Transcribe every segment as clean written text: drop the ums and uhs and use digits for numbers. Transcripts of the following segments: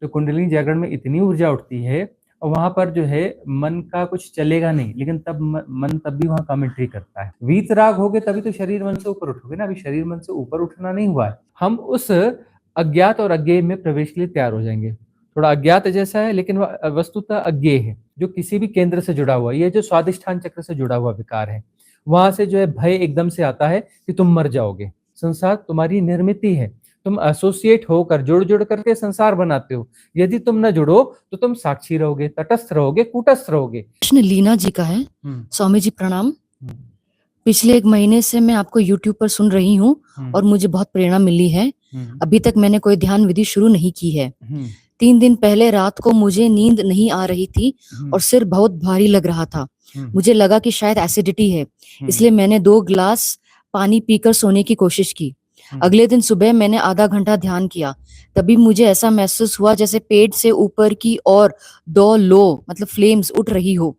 तो कुंडलिनी जागरण में इतनी ऊर्जा उठती है और वहां पर जो है मन का कुछ चलेगा नहीं, लेकिन तब मन तब भी वहां कमेंट्री करता है। वीतराग हो गए तभी तो शरीर मन से ऊपर उठोगे ना, अभी शरीर मन से ऊपर उठना नहीं हुआ है। हम उस अज्ञात और अज्ञेय में प्रवेश के लिए तैयार हो जाएंगे। थोड़ा अज्ञात जैसा है लेकिन वह वस्तुतः अज्ञेय है, जो किसी भी केंद्र से जुड़ा हुआ है। ये जो स्वादिष्ठान चक्र से जुड़ा हुआ विकार है, वहां से जो है भय एकदम से आता है कि तुम मर जाओगे। संसार तुम्हारी निर्मित है, तुम एसोसिएट होकर जुड़ जुड़ करके संसार बनाते हो। यदि तुम न जुड़ो तो तुम साक्षी रहोगे, तटस्थ रहोगे, कूटस्थ रहोगे। प्रश्न लीना जी का है। स्वामी जी प्रणाम। पिछले 1 महीने से मैं आपको YouTube पर सुन रही हूँ और मुझे बहुत प्रेरणा मिली है। अभी तक मैंने कोई ध्यान विधि शुरू नहीं की है। 3 दिन पहले रात को मुझे नींद नहीं आ रही थी और सिर बहुत भारी लग रहा था। मुझे लगा कि शायद एसिडिटी है, इसलिए मैंने 2 गिलास पानी पीकर सोने की कोशिश की। अगले दिन सुबह मैंने आधा घंटा ध्यान किया, तभी मुझे ऐसा महसूस हुआ जैसे पेट से ऊपर की ओर 2 लो मतलब फ्लेम्स उठ रही हो।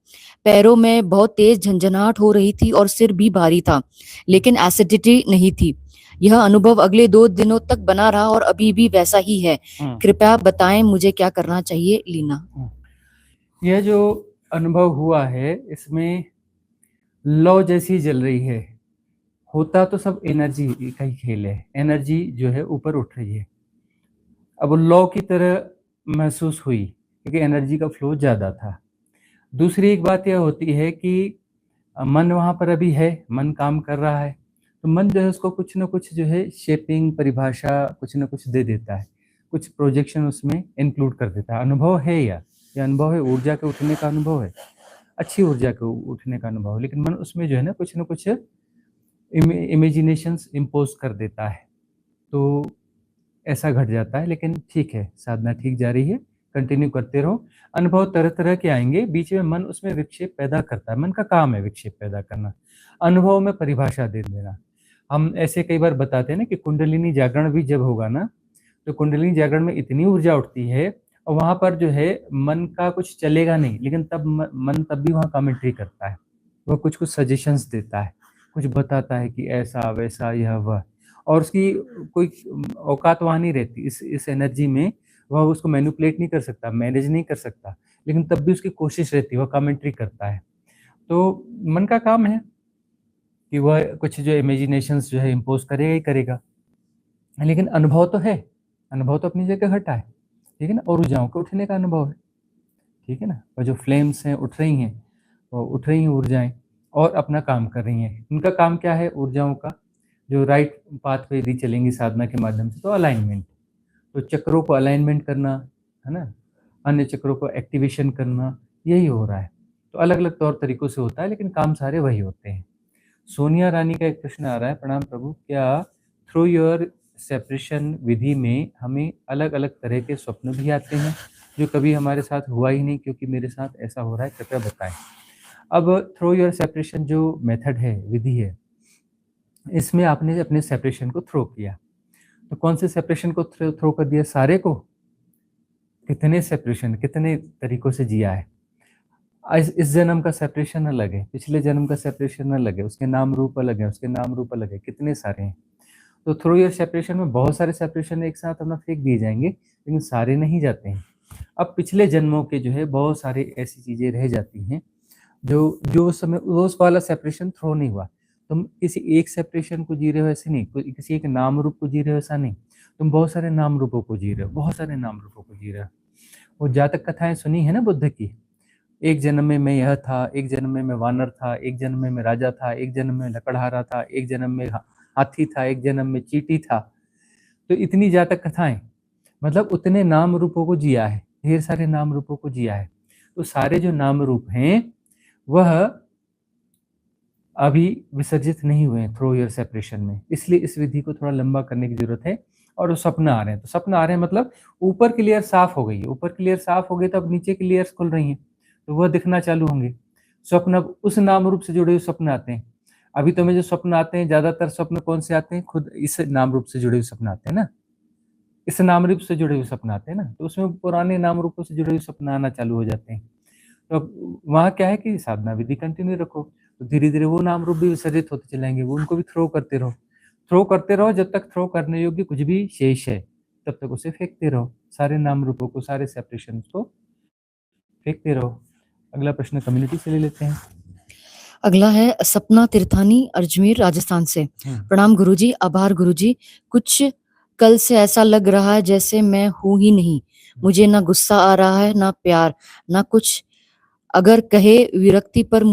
पैरों में बहुत तेज झंझनाहट हो रही थी और सिर भी भारी था, लेकिन एसिडिटी नहीं थी। यह अनुभव अगले 2 दिनों तक बना रहा और अभी भी वैसा ही है। कृपया बताएं मुझे क्या करना चाहिए, लीना। यह जो अनुभव हुआ है इसमें लौ जैसी जल रही है। होता तो सब एनर्जी का ही खेल है, एनर्जी जो है ऊपर उठ रही है। अब लौ की तरह महसूस हुई क्योंकि एनर्जी का फ्लो ज्यादा था। दूसरी एक बात यह होती है कि मन वहां पर अभी है, मन काम कर रहा है, तो मन जो है उसको कुछ ना कुछ जो है शेपिंग, परिभाषा कुछ ना कुछ दे देता है, कुछ प्रोजेक्शन उसमें इंक्लूड कर देता है। अनुभव है ये अनुभव है, ऊर्जा के उठने का अनुभव है, अच्छी ऊर्जा के उठने का अनुभव है, लेकिन मन उसमें जो है ना कुछ इमेजिनेशंस इम्पोज कर देता है, तो ऐसा घट जाता है। लेकिन ठीक है, साधना ठीक जा रही है, कंटिन्यू करते रहो। अनुभव तरह तरह के आएंगे, बीच में मन उसमें विक्षेप पैदा करता है। मन का काम है विक्षेप पैदा करना, अनुभव में परिभाषा दे देना। हम ऐसे कई बार बताते हैं ना कि कुंडलिनी जागरण भी जब होगा ना, तो कुंडलिनी जागरण में इतनी ऊर्जा उठती है और वहां पर जो है मन का कुछ चलेगा नहीं, लेकिन तब मन तब भी वहां कमेंट्री करता है। वह कुछ कुछ सजेशंस देता है, कुछ बताता है कि ऐसा वैसा यह वह, और उसकी कोई औकात वहां नहीं रहती इस एनर्जी में। वह उसको मैनिपुलेट नहीं कर सकता, मैनेज नहीं कर सकता, लेकिन तब भी उसकी कोशिश रहती है, वह कमेंट्री करता है। तो मन का काम है कि वह कुछ जो इमेजिनेशंस जो है इम्पोज करेगा ही करेगा, लेकिन अनुभव तो है, अनुभव तो अपनी जगह घटा है, ठीक है ना। और ऊर्जाओं के उठने का अनुभव है, ठीक है ना। और जो फ्लेम्स हैं उठ रही हैं, वो उठ रही हैं ऊर्जाएं और अपना काम कर रही हैं। उनका काम क्या है ऊर्जाओं का, जो राइट पाथ पे यदि चलेंगी साधना के माध्यम से तो अलाइनमेंट, तो चक्रों को अलाइनमेंट करना है ना, अन्य चक्रों को एक्टिवेशन करना, यही हो रहा है। तो अलग अलग तौर तरीकों से होता है, लेकिन काम सारे वही होते हैं। सोनिया रानी का एक प्रश्न आ रहा है, प्रणाम प्रभु, क्या थ्रू योर सेपरेशन विधि में हमें अलग अलग तरह के स्वप्न भी आते हैं जो कभी हमारे साथ हुआ ही नहीं, क्योंकि मेरे साथ ऐसा हो रहा है, कृपया बताएं। अब थ्रो योर सेपरेशन जो मेथड है, विधि है, इसमें आपने अपने सेपरेशन को थ्रो किया, तो कौन से सेपरेशन को थ्रो कर दिया, सारे को? कितने सेपरेशन, कितने तरीकों से जिया है। इस जन्म का सेपरेशन अलग है, पिछले जन्म का सेपरेशन अलग है, उसके नाम रूप अलग है, उसके नाम रूप अलग है, कितने सारे हैं। तो थ्रू योर सेपरेशन में बहुत सारे सेपरेशन एक साथ अपना फेंक दिए जाएंगे, लेकिन सारे नहीं जाते हैं। अब पिछले जन्मों के जो है बहुत सारे ऐसी चीजें रह जाती हैं जो उस समय उस वाला सेपरेशन थ्रो नहीं हुआ। तुम किसी एक सेपरेशन को जी रहे हो ऐसे नहीं, किसी एक नाम रूप को जी रहे हो ऐसा नहीं, तुम बहुत सारे नाम रूपों को जी रहे हो, बहुत सारे नाम रूपों को जी रहे हो। वो जातक कथाएं सुनी है ना बुद्ध की, एक जन्म में मैं यह था, एक जन्म में मैं वानर था, एक जन्म में मैं राजा था, एक जन्म में लकड़हारा था, एक जन्म में हाथी था, एक जन्म में चींटी था। तो इतनी जातक कथाएं, मतलब उतने नाम रूपों को जिया है, ढेर सारे नाम रूपों को जिया है। तो सारे जो नाम रूप हैं वह अभी विसर्जित नहीं हुए हैं थ्रू योर सेपरेशन में, इसलिए इस विधि को थोड़ा लंबा करने की जरूरत है। और वो सपना आ रहे हैं, तो सपना आ रहे हैं मतलब ऊपर की लेयर साफ हो गई है, ऊपर की लेयर साफ हो गई तो अब नीचे की लेयर्स खुल रही हैं, तो वह दिखना चालू होंगे। स्वप्न अब उस नाम रूप से जुड़े हुए स्वप्न आते हैं। अभी तो में जो स्वप्न आते हैं, ज्यादातर स्वप्न कौन से आते हैं, खुद इस नाम रूप से जुड़े हुए स्वप्न आते हैं ना, इस नाम रूप से जुड़े हुए स्वप्न आते हैं ना, तो उसमें पुराने नाम रूपों से जुड़े हुए स्वप्न आना चालू हो जाते हैं। तो अब वहाँ क्या है कि साधना विधि कंटिन्यू रखो, तो धीरे धीरे वो नाम रूप भी विसर्जित होते चलेंगे, वो उनको भी थ्रो करते रहो, जब तक थ्रो करने योग्य कुछ भी शेष है तब तक उसे फेंकते रहो। सारे नाम रूपों को, सारे सेपरेशन को फेंकते रहो। अगला प्रश्न कम्युनिटी से ले लेते हैं। अगला है सपना तिरथानी, अजमेर राजस्थान से। प्रणाम गुरुजी, आभार गुरुजी। कुछ कल से ऐसा लग रहा है जैसे मैं हूं ही नहीं। मुझे ना गुस्सा आ रहा है, ना प्यार, ना कुछ। अगर कहे विरक्ति पर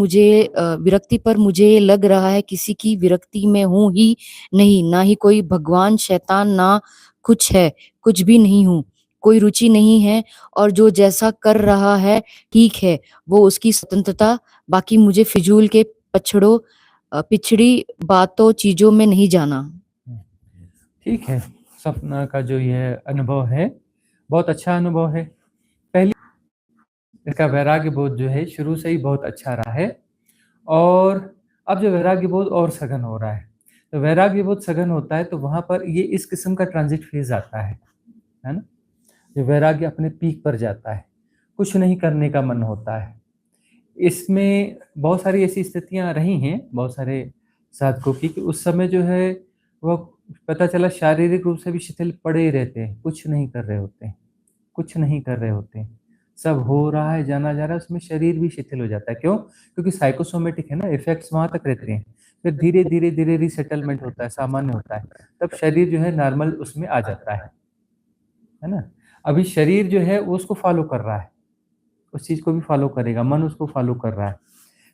मुझे लग रहा है किसी की विरक्ति में हूं ही नहीं। ना ही कोई भगवान शैतान, ना कुछ है, कुछ भी नहीं हूं। कोई रुचि नहीं है और जो जैसा कर रहा है ठीक है, वो उसकी स्वतंत्रता। बाकी मुझे फिजूल के पिछड़ी बातों चीजों में नहीं जाना। ठीक है, सपना का जो यह अनुभव है बहुत अच्छा अनुभव है। पहली इसका वैराग्य बोध जो है शुरू से ही बहुत अच्छा रहा है, और अब जो वैराग्य बोध और सघन हो रहा है, तो वैराग्य बोध सघन होता है तो वहां पर ये इस किस्म का ट्रांजिट फेज आता है ना, जो वैराग्य अपने पीक पर जाता है, कुछ नहीं करने का मन होता है। इसमें बहुत सारी ऐसी स्थितियां रही हैं बहुत सारे साधकों की कि उस समय जो है वो पता चला शारीरिक रूप से भी शिथिल पड़े ही रहते हैं, कुछ नहीं कर रहे होते हैं, कुछ नहीं कर रहे होते हैं, सब हो रहा है, जाना जा रहा है, उसमें शरीर भी शिथिल हो जाता है। क्यों? क्योंकि साइकोसोमेटिक है ना, इफेक्ट्स वहां तक रहते हैं, फिर धीरे धीरे धीरे रिसेटलमेंट होता है, सामान्य होता है, तब शरीर जो है नॉर्मल उसमें आ जाता है ना। अभी शरीर जो है वो उसको फॉलो कर रहा है, उस चीज को भी फॉलो करेगा, मन उसको फॉलो कर रहा है।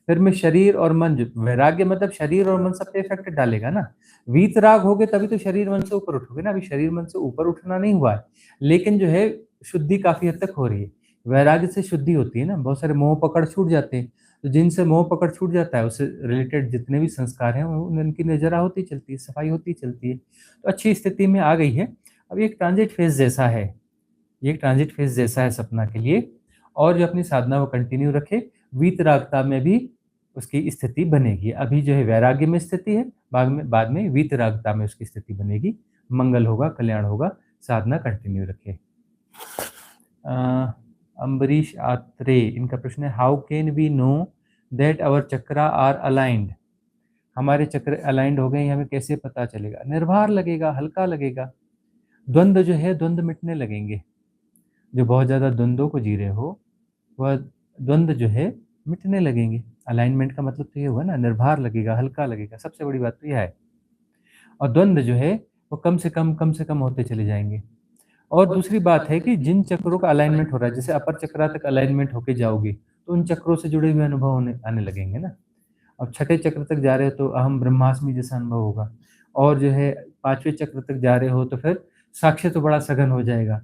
फिर में शरीर और मन, जो वैराग्य मतलब शरीर और मन सब पे इफेक्ट डालेगा ना। वीतराग होगे तभी तो शरीर मन से ऊपर उठोगे ना, अभी शरीर मन से ऊपर उठना नहीं हुआ है, लेकिन जो है शुद्धि काफी हद तक हो रही है। वैराग्य से शुद्धि होती है ना, बहुत सारे मोह पकड़ छूट जाते हैं, तो जिनसे मोह पकड़ छूट जाता है उससे रिलेटेड जितने भी संस्कार हैं उनकी नजरा होती चलती है, सफाई होती चलती है, तो अच्छी स्थिति में आ गई है। अब एक ट्रांजिट फेज जैसा है, ये ट्रांजिट फेज जैसा है सपना के लिए, और जो अपनी साधना वो कंटिन्यू रखे, वीतरागता में भी उसकी स्थिति बनेगी। अभी जो है वैराग्य में स्थिति है, बाद में वीतरागता में उसकी स्थिति बनेगी, मंगल होगा, कल्याण होगा। साधना कंटिन्यू रखे। अम्बरीश आत्रे, इनका प्रश्न है, how can we know that our chakra are aligned. हमारे चक्र अलाइंड हो गए, हमें कैसे पता चलेगा? निर्भर लगेगा, हल्का लगेगा, द्वंद्व जो है द्वंद्व मिटने लगेंगे। जो बहुत ज्यादा द्वंद्वों को जी रहे हो वह द्वंद्व जो है मिटने लगेंगे। अलाइनमेंट का मतलब तो ये हुआ ना, निर्भर लगेगा, हल्का लगेगा, सबसे बड़ी बात तो यह है। और द्वंद्व जो है वो कम से कम होते चले जाएंगे। और दूसरी बात है कि जिन चक्रों का अलाइनमेंट हो रहा है, जैसे अपर चक्रा तक अलाइनमेंट होके जाओगे तो उन चक्रों से जुड़े हुए अनुभव आने लगेंगे ना। अब छठे चक्र तक जा रहे हो तो अहम ब्रह्मास्मि जैसा अनुभव होगा, और जो है पांचवें चक्र तक जा रहे हो तो फिर साक्ष्य तो बड़ा सघन हो जाएगा।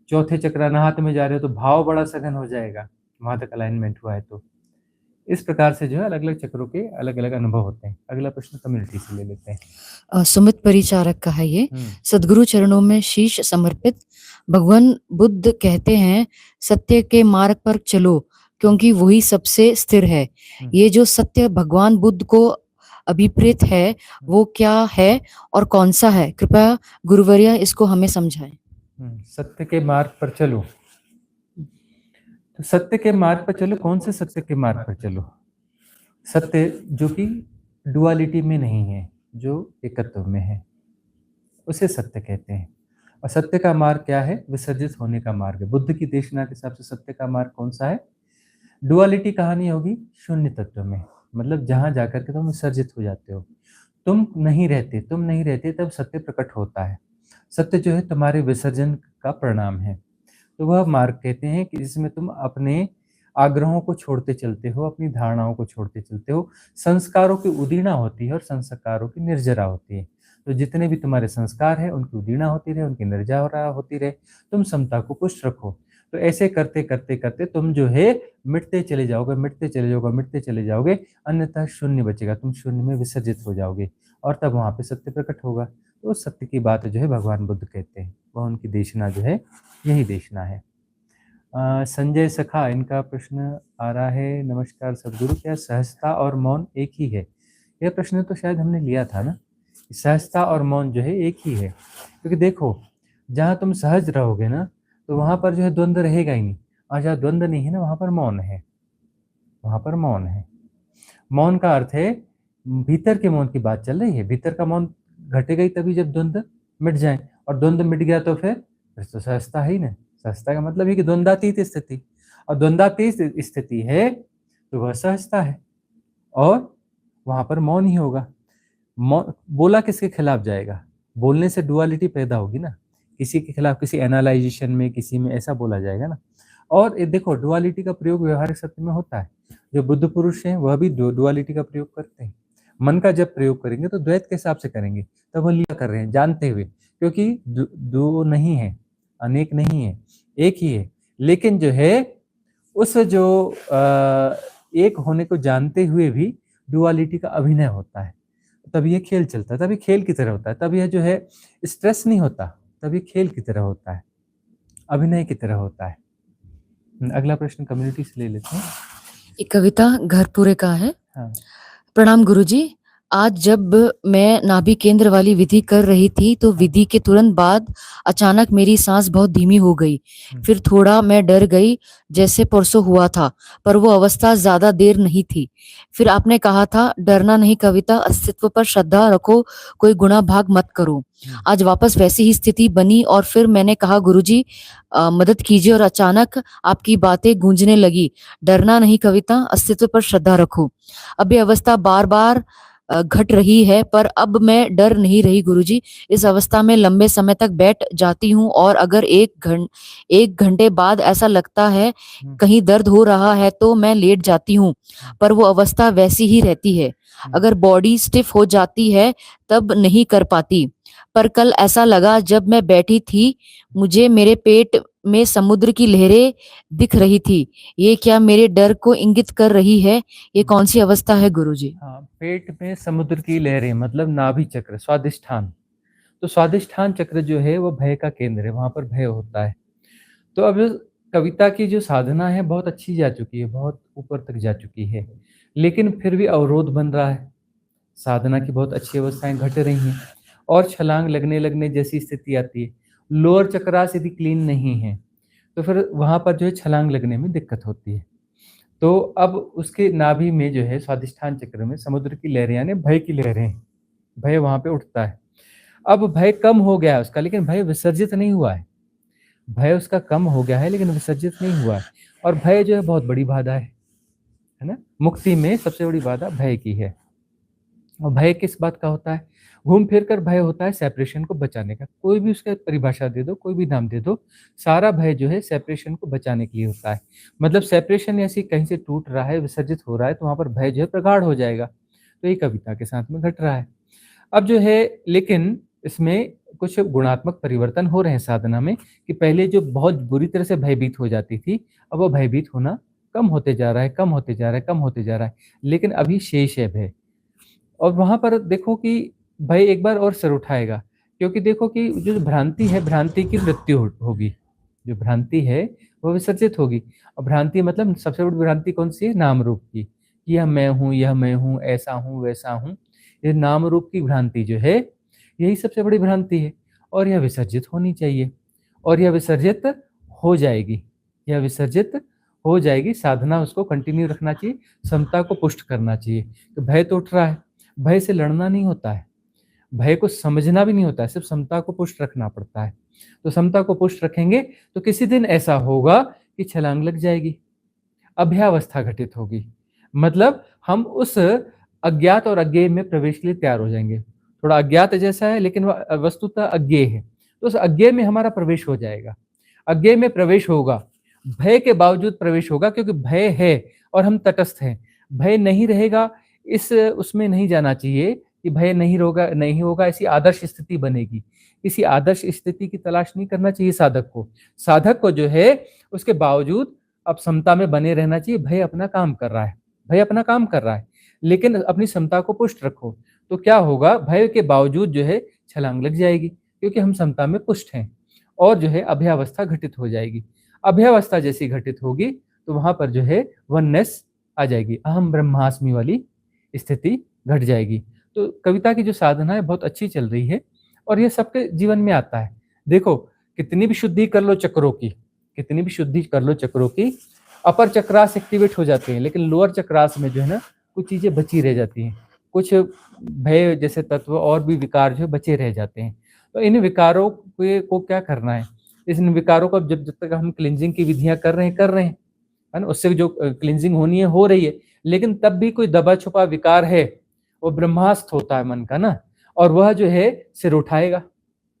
चौथे चक्र अनाहत में जा रहे हो तो भाव बड़ा सघन हो जाएगा, वहां तक अलाइनमेंट हुआ है तो। इस प्रकार से जो है अलग अलग चक्रों के अलग अलग अनुभव होते हैं। अगला प्रश्न कम्युनिटी से ले लेते हैं। सुमित परिचारक का है ये। सदगुरु चरणों में शीश समर्पित। भगवान बुद्ध कहते हैं सत्य के मार्ग पर चलो क्योंकि वही सबसे स्थिर है। ये जो सत्य भगवान बुद्ध को अभिप्रेत है वो क्या है और कौन सा है? कृपया गुरुवर्य इसको हमें समझाएं। सत्य के मार्ग पर चलो, तो सत्य के मार्ग पर चलो, कौन से सत्य के मार्ग पर चलो? सत्य जो कि डुअलिटी में नहीं है, जो एकत्व में है, उसे सत्य कहते हैं। और सत्य का मार्ग क्या है? विसर्जित होने का मार्ग है। बुद्ध की देशना के हिसाब से सत्य का मार्ग कौन सा है? डुअलिटी कहानी होगी शून्य तत्व में, मतलब जहां जाकर के तुम विसर्जित हो जाते हो, तुम नहीं रहते तब सत्य प्रकट होता है। सत्य जो है तुम्हारे विसर्जन का परिणाम है, तो वह मार्ग कहते हैं कि जिसमें तुम अपने आग्रहों को छोड़ते चलते हो, अपनी धारणाओं को छोड़ते चलते हो, संस्कारों की उदीर्णा होती है और संस्कारों की निर्जरा होती है। तो जितने भी तुम्हारे संस्कार हैं उनकी उदीर्णा होती रहे, उनकी निर्जरा होती रहे, तुम समता को पुष्ट रखो। तो ऐसे करते करते करते तुम जो है मिटते चले जाओगे, अन्यथा शून्य बचेगा, तुम शून्य में विसर्जित हो जाओगे, और तब वहां पे सत्य प्रकट होगा। तो सत्य की बात जो है भगवान बुद्ध कहते हैं, वह उनकी देशना जो है यही देशना है। संजय सखा, इनका प्रश्न आ रहा है, नमस्कार सदगुरु, क्या सहजता और मौन एक ही है? यह प्रश्न तो शायद हमने लिया था ना, सहजता और मौन जो है एक ही है। क्योंकि देखो, जहाँ तुम सहज रहोगे ना तो वहां पर जो है द्वंद्व रहेगा ही नहीं, और जहाँ द्वंद्व नहीं है ना वहां पर मौन है, वहां पर मौन है। मौन का अर्थ है भीतर के मौन की बात चल रही है, भीतर का मौन घटेगा ही तभी जब द्वंद्व मिट जाए, और द्वंद्व मिट गया तो फिर तो सहजता है ही ना, सहजता का मतलब है कि द्वंद्वातीत स्थिति, और द्वंद्वातीत स्थिति है तो वह सहजता है, और वहां पर मौन ही होगा। बोला किसके खिलाफ जाएगा? बोलने से डुअलिटी पैदा होगी ना, किसी के खिलाफ, किसी एनालाइजेशन में, किसी में ऐसा बोला जाएगा ना। और देखो, डुअलिटी का प्रयोग व्यवहारिक सत्य में होता है। जो बुद्ध पुरुष हैं वह भी डुअलिटी का प्रयोग करते हैं। मन का जब प्रयोग करेंगे तो द्वैत के हिसाब से करेंगे, तब वह लिया कर रहे हैं जानते हुए, क्योंकि दो नहीं है, अनेक नहीं है, एक ही है। लेकिन जो है उस जो एक होने को जानते हुए भी डुअलिटी का अभिनय होता है, तब ये खेल चलता है, तभी खेल की तरह होता है, तब यह जो है स्ट्रेस नहीं होता, तभी खेल की तरह होता है, अभिनय की तरह होता है। अगला प्रश्न कम्युनिटी से ले लेते हैं। एक कविता घरपुरे का है। हाँ। प्रणाम गुरुजी, आज जब मैं नाभि केंद्र वाली विधि कर रही थी तो विधि के तुरंत बाद अचानक मेरी सांस बहुत धीमी हो गई। फिर थोड़ा मैं डर गई, जैसे परसों हुआ था, पर वो अवस्था ज्यादा देर नहीं थी। फिर आपने कहा था, डरना नहीं कविता, अस्तित्व पर श्रद्धा रखो, कोई गुणा भाग मत करो। आज वापस वैसी ही स्थिति बनी और फिर मैंने कहा, गुरुजी मदद कीजिए, और अचानक आपकी बातें गूंजने लगी, डरना नहीं कविता, अस्तित्व पर श्रद्धा रखो। अब ये अवस्था बार बार घट रही है, पर अब मैं डर नहीं रही गुरुजी। इस अवस्था में लंबे समय तक बैठ जाती हूँ, और अगर एक घंटे बाद ऐसा लगता है कहीं दर्द हो रहा है तो मैं लेट जाती हूँ, पर वो अवस्था वैसी ही रहती है। अगर बॉडी स्टिफ हो जाती है तब नहीं कर पाती। पर कल ऐसा लगा जब मैं बैठी थी, मुझे मेरे पेट में समुद्र की लहरें दिख रही थी। ये क्या मेरे डर को इंगित कर रही है? ये कौन सी अवस्था है गुरुजी? हाँ, पेट में समुद्र की लहरें मतलब नाभि चक्र, स्वादिष्ठान। तो स्वादिष्ठान चक्र जो है वो भय का केंद्र है, वहां पर भय होता है। तो अब कविता की जो साधना है बहुत अच्छी जा चुकी है, बहुत ऊपर तक जा चुकी है, लेकिन फिर भी अवरोध बन रहा है। साधना की बहुत अच्छी अवस्थाएं घट रही हैं और छलांग लगने जैसी स्थिति आती है। लोअर चक्रास यदि क्लीन नहीं है तो फिर वहां पर जो है छलांग लगने में दिक्कत होती है। तो अब उसके नाभि में जो है स्वादिष्ठान चक्र में समुद्र की लहरें यानी भय की लहरें, भय वहां पे उठता है। अब भय कम हो गया है उसका, लेकिन भय विसर्जित नहीं हुआ है। भय उसका कम हो गया है लेकिन विसर्जित नहीं हुआ है। और भय जो है बहुत बड़ी बाधा है ना। मुक्ति में सबसे बड़ी बाधा भय की है। और भय किस बात का होता है? घूम फिर कर भय होता है सेपरेशन को बचाने का। कोई भी उसका परिभाषा दे दो, कोई भी नाम दे दो, सारा भय जो है सेपरेशन को बचाने के लिए होता है। मतलब सेपरेशन ऐसी कहीं से टूट रहा है, विसर्जित हो रहा है, तो वहां पर भय जो है प्रगाढ़ हो जाएगा। तो ये कविता के साथ में घट रहा है। अब जो है लेकिन इसमें कुछ गुणात्मक परिवर्तन हो रहे हैं साधना में, कि पहले जो बहुत बुरी तरह से भयभीत हो जाती थी, अब वो भयभीत होना कम होते जा रहा है, कम होते जा रहा है, कम होते जा रहा है, लेकिन अभी शेष है भय। और वहां पर देखो कि भय एक बार और सर उठाएगा, क्योंकि देखो कि जो भ्रांति है, भ्रांति की मृत्यु होगी। जो भ्रांति है वो विसर्जित होगी। और भ्रांति मतलब सबसे बड़ी भ्रांति कौन सी है? नाम रूप की। यह मैं हूँ, ऐसा हूँ, वैसा हूँ। ये नाम रूप की भ्रांति जो है, यही सबसे बड़ी भ्रांति है, और यह विसर्जित होनी चाहिए, और यह विसर्जित हो जाएगी। यह विसर्जित हो जाएगी। साधना उसको कंटिन्यू रखना चाहिए, समता को पुष्ट करना चाहिए। तो भय तो उठ रहा है, भय से लड़ना नहीं होता है, भय को समझना भी नहीं होता है, सिर्फ समता को पुष्ट रखना पड़ता है। तो समता को पुष्ट रखेंगे तो किसी दिन ऐसा होगा कि छलांग लग जाएगी, अभ्यावस्था घटित होगी। मतलब हम उस अज्ञात और अज्ञेय में प्रवेश के लिए तैयार हो जाएंगे। थोड़ा अज्ञात जैसा है लेकिन वह वस्तुतः अज्ञेय है, तो उस अज्ञेय में हमारा प्रवेश हो जाएगा। अज्ञेय में प्रवेश होगा, भय के बावजूद प्रवेश होगा, क्योंकि भय है और हम तटस्थ हैं। भय नहीं रहेगा इस उसमें नहीं जाना चाहिए कि भय नहीं होगा ऐसी आदर्श स्थिति बनेगी। किसी आदर्श स्थिति की तलाश नहीं करना चाहिए साधक को। साधक को जो है उसके बावजूद अब समता में बने रहना चाहिए। भय अपना काम कर रहा है, भय अपना काम कर रहा है, लेकिन अपनी समता को पुष्ट रखो। तो क्या होगा? भय के बावजूद जो है छलांग लग जाएगी, क्योंकि हम समता में पुष्ट हैं, और जो है अभ्यावस्था घटित हो जाएगी। अभ्यावस्था जैसी घटित होगी तो वहां पर जो है वननेस आ जाएगी, अहम ब्रह्मास्मि वाली स्थिति घट जाएगी। तो कविता की जो साधना है बहुत अच्छी चल रही है, और ये सबके जीवन में आता है। देखो, कितनी भी शुद्धि कर लो चक्रों की, कितनी भी शुद्धि कर लो चक्रों की, अपर चक्रास एक्टिवेट हो जाते हैं, लेकिन लोअर चक्रास में जो है ना कुछ चीजें बची रह जाती हैं, कुछ भय जैसे तत्व और भी विकार जो बचे रह जाते हैं। तो इन विकारों को क्या करना है? इन विकारों को जब तक हम क्लिनजिंग की विधियां कर रहे हैं, है ना, उससे जो क्लिनजिंग होनी है हो रही है, लेकिन तब भी कोई दबा छुपा विकार है, वो ब्रह्मास्त्र होता है मन का ना, और वह जो है सिर उठाएगा,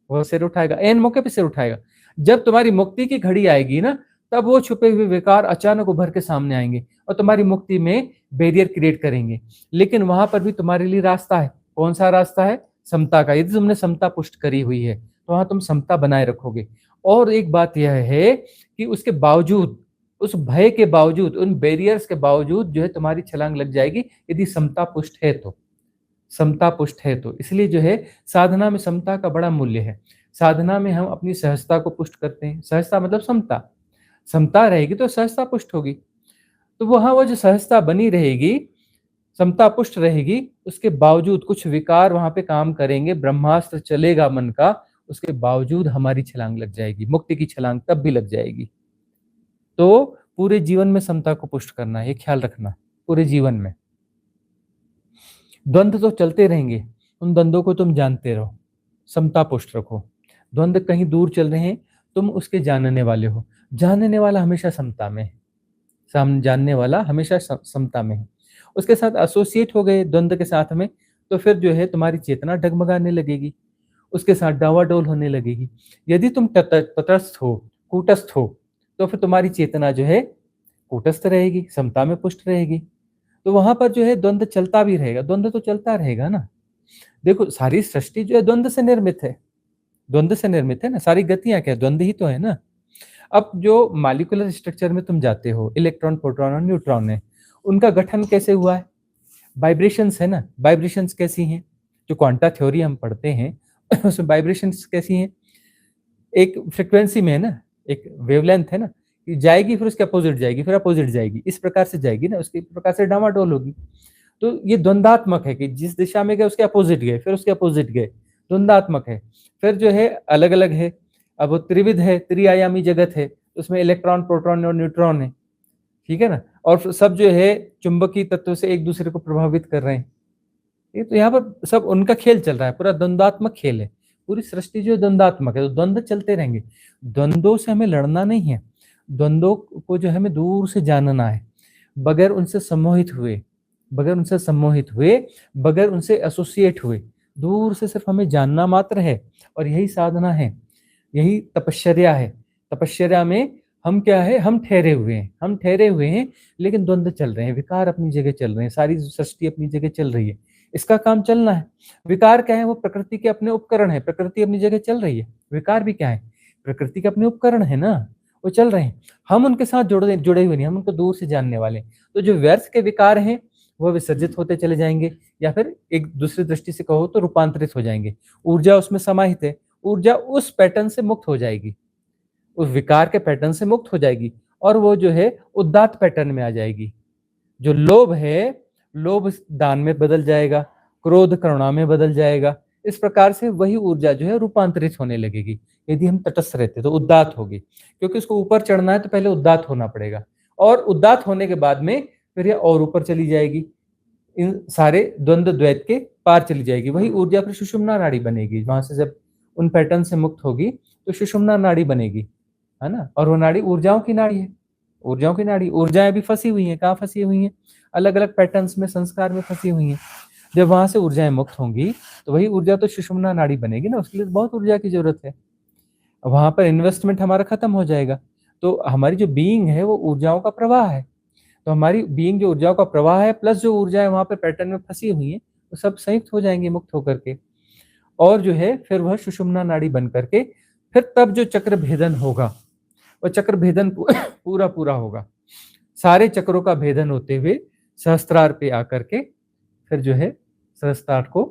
वह सिर उठाएगा, एन मौके पे सिर उठाएगा। जब तुम्हारी मुक्ति की घड़ी आएगी ना, तब वो छुपे हुए विकार अचानक उभर के सामने आएंगे और तुम्हारी मुक्ति में बैरियर क्रिएट करेंगे। लेकिन वहां पर भी तुम्हारे लिए रास्ता है। कौन सा रास्ता है? समता का। यदि तुमने समता पुष्ट करी हुई है तो वहां तुम समता बनाए रखोगे। और एक बात यह है कि उसके बावजूद, उस भय के बावजूद, उन बैरियर्स के बावजूद जो है तुम्हारी छलांग लग जाएगी, यदि समता पुष्ट है तो। समता पुष्ट है तो इसलिए जो है साधना में समता का बड़ा मूल्य है। साधना में हम अपनी सहजता को पुष्ट करते हैं। सहजता मतलब समता। समता रहेगी तो सहजता पुष्ट होगी। तो वहां वो जो सहजता बनी रहेगी, समता पुष्ट रहेगी, उसके बावजूद कुछ विकार वहां पे काम करेंगे, ब्रह्मास्त्र चलेगा मन का, उसके बावजूद हमारी छलांग लग जाएगी, मुक्ति की छलांग तब भी लग जाएगी। तो पूरे जीवन में समता को पुष्ट करना है, ये ख्याल रखना। पूरे जीवन में द्वंद्व तो चलते रहेंगे, उन द्वंद्वों को तुम जानते रहो, समता पुष्ट रखो। द्वंद्व कहीं दूर चल रहे हैं, तुम उसके जानने वाले हो। जानने वाला हमेशा समता में है, जानने वाला हमेशा समता में है। उसके साथ एसोसिएट हो गए द्वंद्व के साथ में, तो फिर जो है तुम्हारी चेतना डगमगाने लगेगी, उसके साथ डावाडोल होने लगेगी। यदि तुम तटस्थ हो, कूटस्थ हो, तो फिर तुम्हारी चेतना जो है कूटस्थ रहेगी, समता में पुष्ट रहेगी। तो वहां पर जो है द्वंद्व चलता भी रहेगा, द्वंद्व तो चलता रहेगा ना। देखो सारी सृष्टि जो है द्वंद्व से निर्मित है, द्वंद्व से निर्मित है ना। सारी गतियां क्या द्वंद्व ही तो है ना। अब जो मॉलिक्यूलर स्ट्रक्चर में तुम जाते हो, इलेक्ट्रॉन, प्रोटॉन और न्यूट्रॉन है, उनका गठन कैसे हुआ है? वाइब्रेशंस है ना। वाइब्रेशंस कैसी हैं? जो क्वांटा थ्योरी हम पढ़ते हैं उसमें वाइब्रेशंस कैसी हैं? एक फ्रिक्वेंसी में है ना, एक वेवलेंथ है ना, कि जाएगी फिर उसके अपोजिट जाएगी, फिर अपोजिट जाएगी, इस प्रकार से जाएगी ना, उसके प्रकार से डामाडोल होगी। तो ये द्वंद्वात्मक है कि जिस दिशा में गए उसके अपोजिट गए, फिर उसके अपोजिट गए, द्वंद्वात्मक है। फिर जो है अलग अलग है। अब वो त्रिविध है, त्रिआयामी जगत है, उसमें इलेक्ट्रॉन, प्रोटॉन और न्यूट्रॉन है, ठीक है ना। और सब जो है चुंबकीय तत्व से एक दूसरे को प्रभावित कर रहे हैं। ये तो यहाँ पर सब उनका खेल चल रहा है, पूरा द्वंद्वात्मक खेल है। पूरी सृष्टि जो द्वंद्वात्मक है, तो द्वंद्व चलते रहेंगे। द्वंद्वों से हमें लड़ना नहीं है, द्वंद्वों को जो हमें दूर से जानना है, बगैर उनसे सम्मोहित हुए, बगैर उनसे सम्मोहित हुए, बगैर उनसे एसोसिएट हुए, दूर से सिर्फ हमें जानना मात्र है। और यही साधना है, यही तपश्चर्या है। तपश्चर्या में हम क्या है? हम ठहरे हुए हैं, हम ठहरे हुए हैं, लेकिन द्वंद्व चल रहे हैं, विकार अपनी जगह चल रहे हैं, सारी सृष्टि अपनी जगह चल रही है। इसका काम चलना है। विकार क्या है? वो प्रकृति के अपने उपकरण है। प्रकृति अपनी जगह चल रही है, विकार भी क्या है? प्रकृति के अपने उपकरण है ना, वो चल रहे हैं। हम उनके साथ जुड़े हुए नहीं, हम उनको दूर से जानने वाले। तो जो व्यर्थ के विकार हैं वो विसर्जित होते चले जाएंगे, या फिर एक दूसरी दृष्टि से कहो तो रूपांतरित हो जाएंगे। ऊर्जा उसमें समाहित है, ऊर्जा उस पैटर्न से मुक्त हो जाएगी, उस विकार के पैटर्न से मुक्त हो जाएगी, और वो जो है उदात्त पैटर्न में आ जाएगी। जो लोभ है, लोभ दान में बदल जाएगा, क्रोध करुणा में बदल जाएगा। इस प्रकार से वही ऊर्जा जो है रूपांतरित होने लगेगी। यदि हम तटस्थ रहते तो उदात्त होगी, क्योंकि उसको ऊपर चढ़ना है तो पहले उदात्त होना पड़ेगा, और उदात्त होने के बाद में फिर ये और ऊपर चली जाएगी, इन सारे द्वंद्व द्वैत के पार चली जाएगी। वही ऊर्जा फिर सुषुम्ना नाड़ी बनेगी। वहां से जब उन पैटर्न से मुक्त होगी तो सुषुम्ना नाड़ी बनेगी, है ना। और वो नाड़ी ऊर्जाओं की नाड़ी है, ऊर्जाओं की नाड़ी। ऊर्जाएं भी फंसी हुई हैं, कहाँ फंसी हुई हैं? अलग अलग पैटर्न्स में, संस्कार में फंसी हुई हैं। जब वहां से ऊर्जाएं मुक्त होंगी तो वही ऊर्जा तो सुषुम्ना नाड़ी बनेगी ना। उसके लिए बहुत ऊर्जा की जरूरत है। वहां पर इन्वेस्टमेंट हमारा खत्म हो जाएगा। तो हमारी जो बीइंग है वो ऊर्जाओं का प्रवाह है। तो हमारी बीइंग जो ऊर्जाओं का प्रवाह है, प्लस जो ऊर्जाएं वहां पर पैटर्न में फंसी हुई है, वो सब संयुक्त हो जाएंगे मुक्त होकर के, और जो है फिर वह सुषुम्ना नाड़ी बन करके फिर तब जो चक्र भेदन होगा, वह चक्र भेदन पूरा पूरा होगा। सारे चक्रों का भेदन होते हुए सहस्त्रार पे आकर के फिर जो है सहस्त्रार को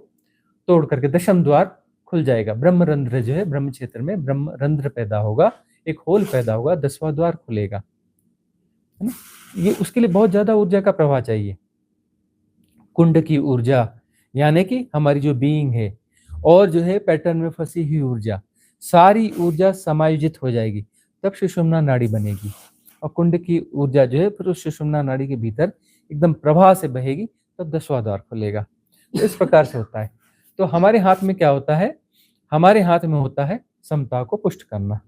तोड़ करके दशम द्वार खुल जाएगा। ब्रह्मरंध्र जो है, ब्रह्म क्षेत्र में ब्रह्मरंध्र पैदा होगा, एक होल पैदा होगा, 10वां द्वार खुलेगा, है ना। ये उसके लिए बहुत ज्यादा ऊर्जा का प्रवाह चाहिए। कुंड की ऊर्जा यानी कि हमारी जो बीइंग है, और जो है पैटर्न में फंसी हुई ऊर्जा, सारी ऊर्जा समायोजित हो जाएगी, तब सुषुम्ना नाड़ी बनेगी। और कुंड की ऊर्जा जो है फिर उस सुषुम्ना नाड़ी के भीतर एकदम प्रवाह से बहेगी, तब 10वां द्वार खुलेगा। तो इस प्रकार से होता है। तो हमारे हाथ में क्या होता है? हमारे हाथ में होता है समता को पुष्ट करना।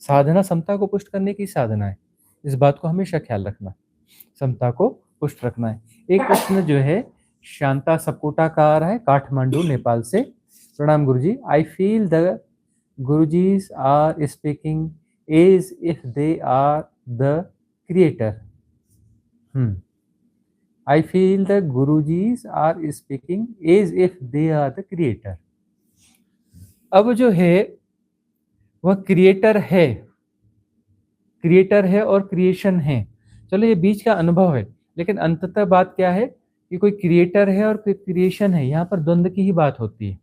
साधना समता को पुष्ट करने की साधना है, इस बात को हमेशा ख्याल रखना, समता को पुष्ट रखना है। एक प्रश्न जो है शांता सपोटा का आ रहा है काठमांडू नेपाल से। प्रणाम guruji, I feel the gurujis are speaking as if they are the creator. I feel the Gurujis are speaking as if they are the creator. अब जो है वह क्रिएटर है और क्रिएशन है। चलो ये बीच का अनुभव है, लेकिन अंततः बात क्या है कि कोई क्रिएटर है और कोई क्रिएशन है, यहाँ पर द्वंद्व की ही बात होती है।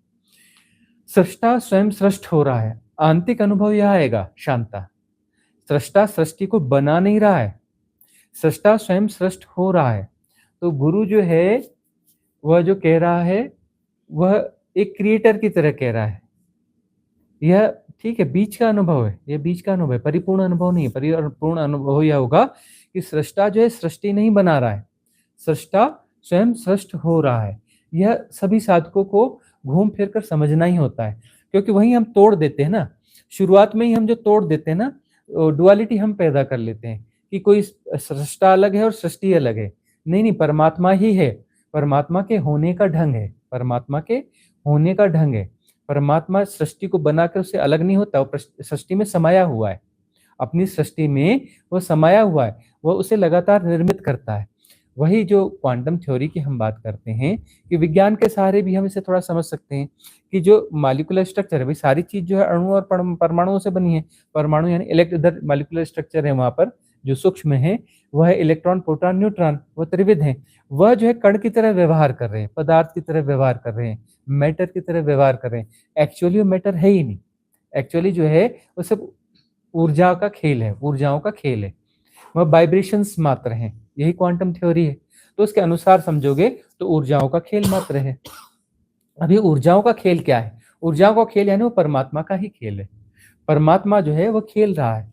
सृष्टा स्वयं सृष्ट हो रहा है, आंतरिक अनुभव यह आएगा शांता। सृष्टा सृष्टि को बना नहीं रहा है, सृष्टा स्वयं सृष्ट हो रहा है। तो गुरु जो है वह जो कह रहा है वह एक क्रिएटर की तरह कह रहा है। यह ठीक है, बीच का अनुभव है, यह बीच का अनुभव है, परिपूर्ण अनुभव नहीं है। परिपूर्ण अनुभव यह होगा कि सृष्टा जो है सृष्टि नहीं बना रहा है, सृष्टा स्वयं सृष्ट हो रहा है। यह सभी साधकों को घूम फिर कर समझना ही होता है, क्योंकि वहीं हम तोड़ देते हैं ना, शुरुआत में ही हम जो तोड़ देते हैं ना, डुअलिटी हम पैदा कर लेते हैं कि कोई सृष्टा अलग है और सृष्टि अलग है। नहीं, परमात्मा ही है, परमात्मा के होने का ढंग है, परमात्मा के होने का ढंग है। परमात्मा सृष्टि को बनाकर उससे अलग नहीं होता, वो सृष्टि में समाया हुआ है, अपनी सृष्टि में वो समाया हुआ है, वह उसे लगातार निर्मित करता है। वही जो क्वांटम थ्योरी की हम बात करते हैं कि विज्ञान के सहारे भी हम इसे थोड़ा समझ सकते हैं कि जो मॉलिक्यूलर स्ट्रक्चर है, भाई सारी चीज जो है अणु और परमाणुओं से बनी है। परमाणु यानी इधर मॉलिक्यूलर स्ट्रक्चर है, वहां पर जो सूक्ष्म है वह है इलेक्ट्रॉन प्रोटॉन न्यूट्रॉन, वह त्रिविध है। वह जो है कण की तरह व्यवहार कर रहे हैं, पदार्थ की तरह व्यवहार कर रहे हैं, मैटर की तरह व्यवहार कर रहे हैं। एक्चुअली वो मैटर है ही नहीं, एक्चुअली जो है वो सब ऊर्जा का खेल है, ऊर्जाओं का खेल है, वह वाइब्रेशंस मात्र हैं। यही क्वांटम थ्योरी है। तो उसके अनुसार समझोगे तो ऊर्जाओं का खेल मात्र है। अभी ऊर्जाओं का खेल क्या है? ऊर्जाओं का खेल यानी वो परमात्मा का ही खेल है। परमात्मा जो है वो खेल रहा है,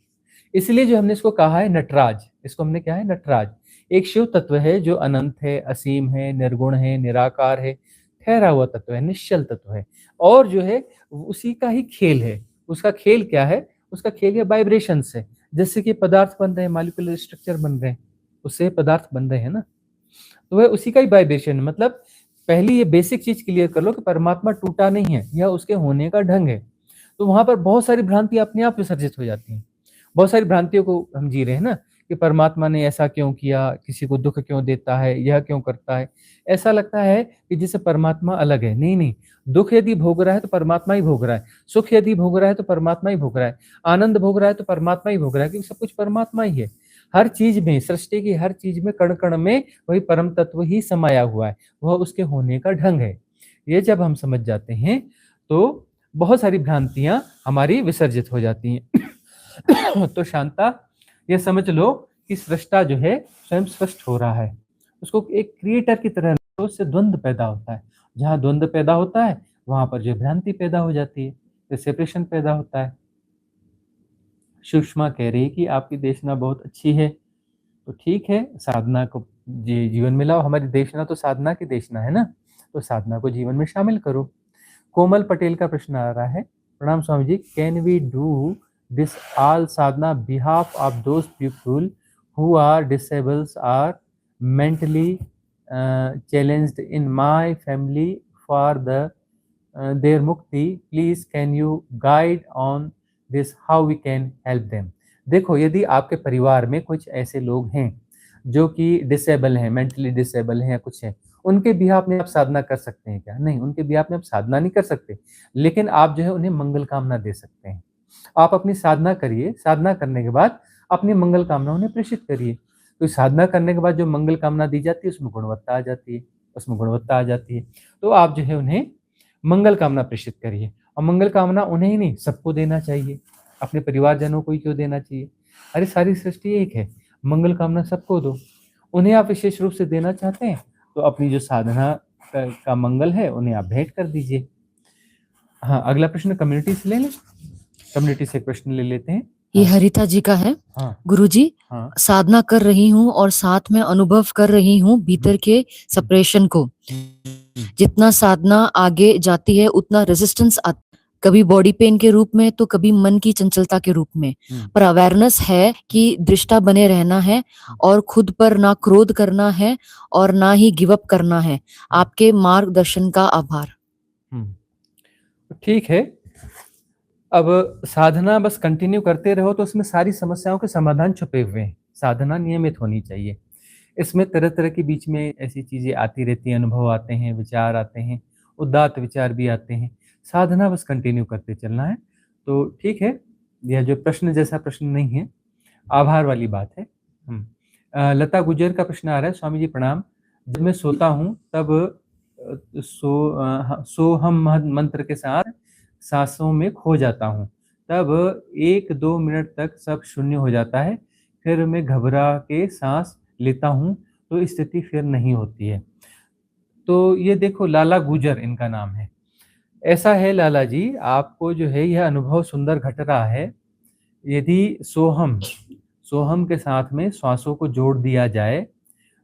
इसलिए जो हमने इसको कहा है नटराज, इसको हमने क्या है नटराज। एक शिव तत्व है जो अनंत है, असीम है, निर्गुण है, निराकार है, ठहरा हुआ तत्व है, निश्चल तत्व है, और जो है उसी का ही खेल है। उसका खेल क्या है? उसका खेल है वाइब्रेशन से। जैसे कि पदार्थ बन रहे हैं, मॉलिक्यूलर स्ट्रक्चर बन रहे हैं, उससे पदार्थ बन रहे हैं ना, तो वह उसी का ही वाइब्रेशन। मतलब पहली ये बेसिक चीज क्लियर कर लो कि परमात्मा टूटा नहीं है, यह उसके होने का ढंग है। तो वहां पर बहुत सारी भ्रांतियां अपने आप विसर्जित हो जाती हैं। बहुत सारी भ्रांतियों को हम जी रहे हैं ना कि परमात्मा ने ऐसा क्यों किया, किसी को दुख क्यों देता है, यह क्यों करता है। ऐसा लगता है कि जिससे परमात्मा अलग है। नहीं, दुख यदि भोग रहा है तो परमात्मा ही भोग रहा है, सुख यदि भोग रहा है तो परमात्मा ही भोग रहा है, आनंद भोग रहा है तो परमात्मा ही भोग रहा है, क्योंकि सब कुछ परमात्मा ही है। हर चीज में, सृष्टि की हर चीज में, कण कण में वही परम तत्व ही समाया हुआ है, वह उसके होने का ढंग है। ये जब हम समझ जाते हैं तो बहुत सारी भ्रांतियां हमारी विसर्जित हो जाती हैं। तो शांता ये समझ लो कि सृष्टा जो है स्वयं सृष्ट हो रहा है, उसको एक क्रिएटर की तरह, तो उससे द्वंद्व पैदा होता है। जहाँ द्वंद्व पैदा होता है वहां पर जो भ्रांति पैदा हो जाती है, तो सेपरेशन पैदा होता है। सुषमा कह रही है कि आपकी देशना बहुत अच्छी है, तो ठीक है, साधना को जीवन में लाओ। हमारी देशना तो साधना की देशना है ना, तो साधना को जीवन में शामिल करो। कोमल पटेल का प्रश्न आ रहा है, प्रणाम Swami ji, can we do this all sadhana behalf of those people who are disabled or mentally challenged in my family for their mukti? Please can you guide on this, how we can help them? देखो, यदि आपके परिवार में कुछ ऐसे लोग हैं जो कि डिसेबल हैं, मेंटली डिसेबल हैं या कुछ है, उनके बिहाफ में आप साधना कर सकते हैं क्या? नहीं, उनके बिहाफ में आप साधना नहीं कर सकते, लेकिन आप जो है उन्हें मंगल कामना दे सकते हैं। आप अपनी साधना करिए, साधना करने के बाद अपनी मंगल कामना उन्हें प्रेषित करिए। तो साधना करने के बाद जो मंगल कामना दी जाती है उसमें गुणवत्ता आ जाती है, उसमें गुणवत्ता आ जाती है। तो आप जो है उन्हें मंगल कामना प्रेषित करिए, और मंगल कामना उन्हें ही नहीं, सबको देना चाहिए। अपने परिवारजनों को ही क्यों देना चाहिए? अरे सारी सृष्टि एक है, मंगल कामना सबको दो। उन्हें आप विशेष रूप से देना चाहते हैं तो अपनी जो साधना का मंगल है उन्हें आप भेंट कर दीजिए। हाँ, अगला प्रश्न कम्युनिटी से ले लें, कम्युनिटी से प्रश्न ले लेते हैं। ये हरिता जी का है। हाँ, गुरुजी, हाँ, साधना कर रही हूँ और साथ में अनुभव कर रही हूँ भीतर के सेपरेशन को। जितना साधना आगे जाती है उतना रेजिस्टेंस कभी बॉडी पेन के रूप में तो कभी मन की चंचलता के रूप में। पर अवेयरनेस है कि दृष्टा बने रहना है और खुद पर ना क्रोध करना है और ना ही गिव अप करना है। आपके मार्गदर्शन का आभार। ठीक है, अब साधना बस कंटिन्यू करते रहो तो उसमें सारी समस्याओं के समाधान छुपे हुए हैं। साधना नियमित होनी चाहिए। इसमें तरह तरह के बीच में ऐसी चीजें आती रहती हैं, अनुभव आते हैं, विचार आते हैं, उदात्त विचार भी आते हैं। साधना बस कंटिन्यू करते चलना है। तो ठीक है, यह जो प्रश्न जैसा प्रश्न नहीं है, आभार वाली बात है। लता गुजर का प्रश्न आ रहा है, स्वामी जी प्रणाम। जब मैं सोता हूँ तब सोहम मंत्र के साथ सांसों में खो जाता हूँ, तब 1-2 मिनट तक सब शून्य हो जाता है, फिर मैं घबरा के सांस लेता हूँ तो स्थिति फिर नहीं होती है। तो ये देखो, लाला गुजर इनका नाम है। ऐसा है लाला जी, आपको जो है यह अनुभव सुंदर घट रहा है। यदि सोहम के साथ में श्वासों को जोड़ दिया जाए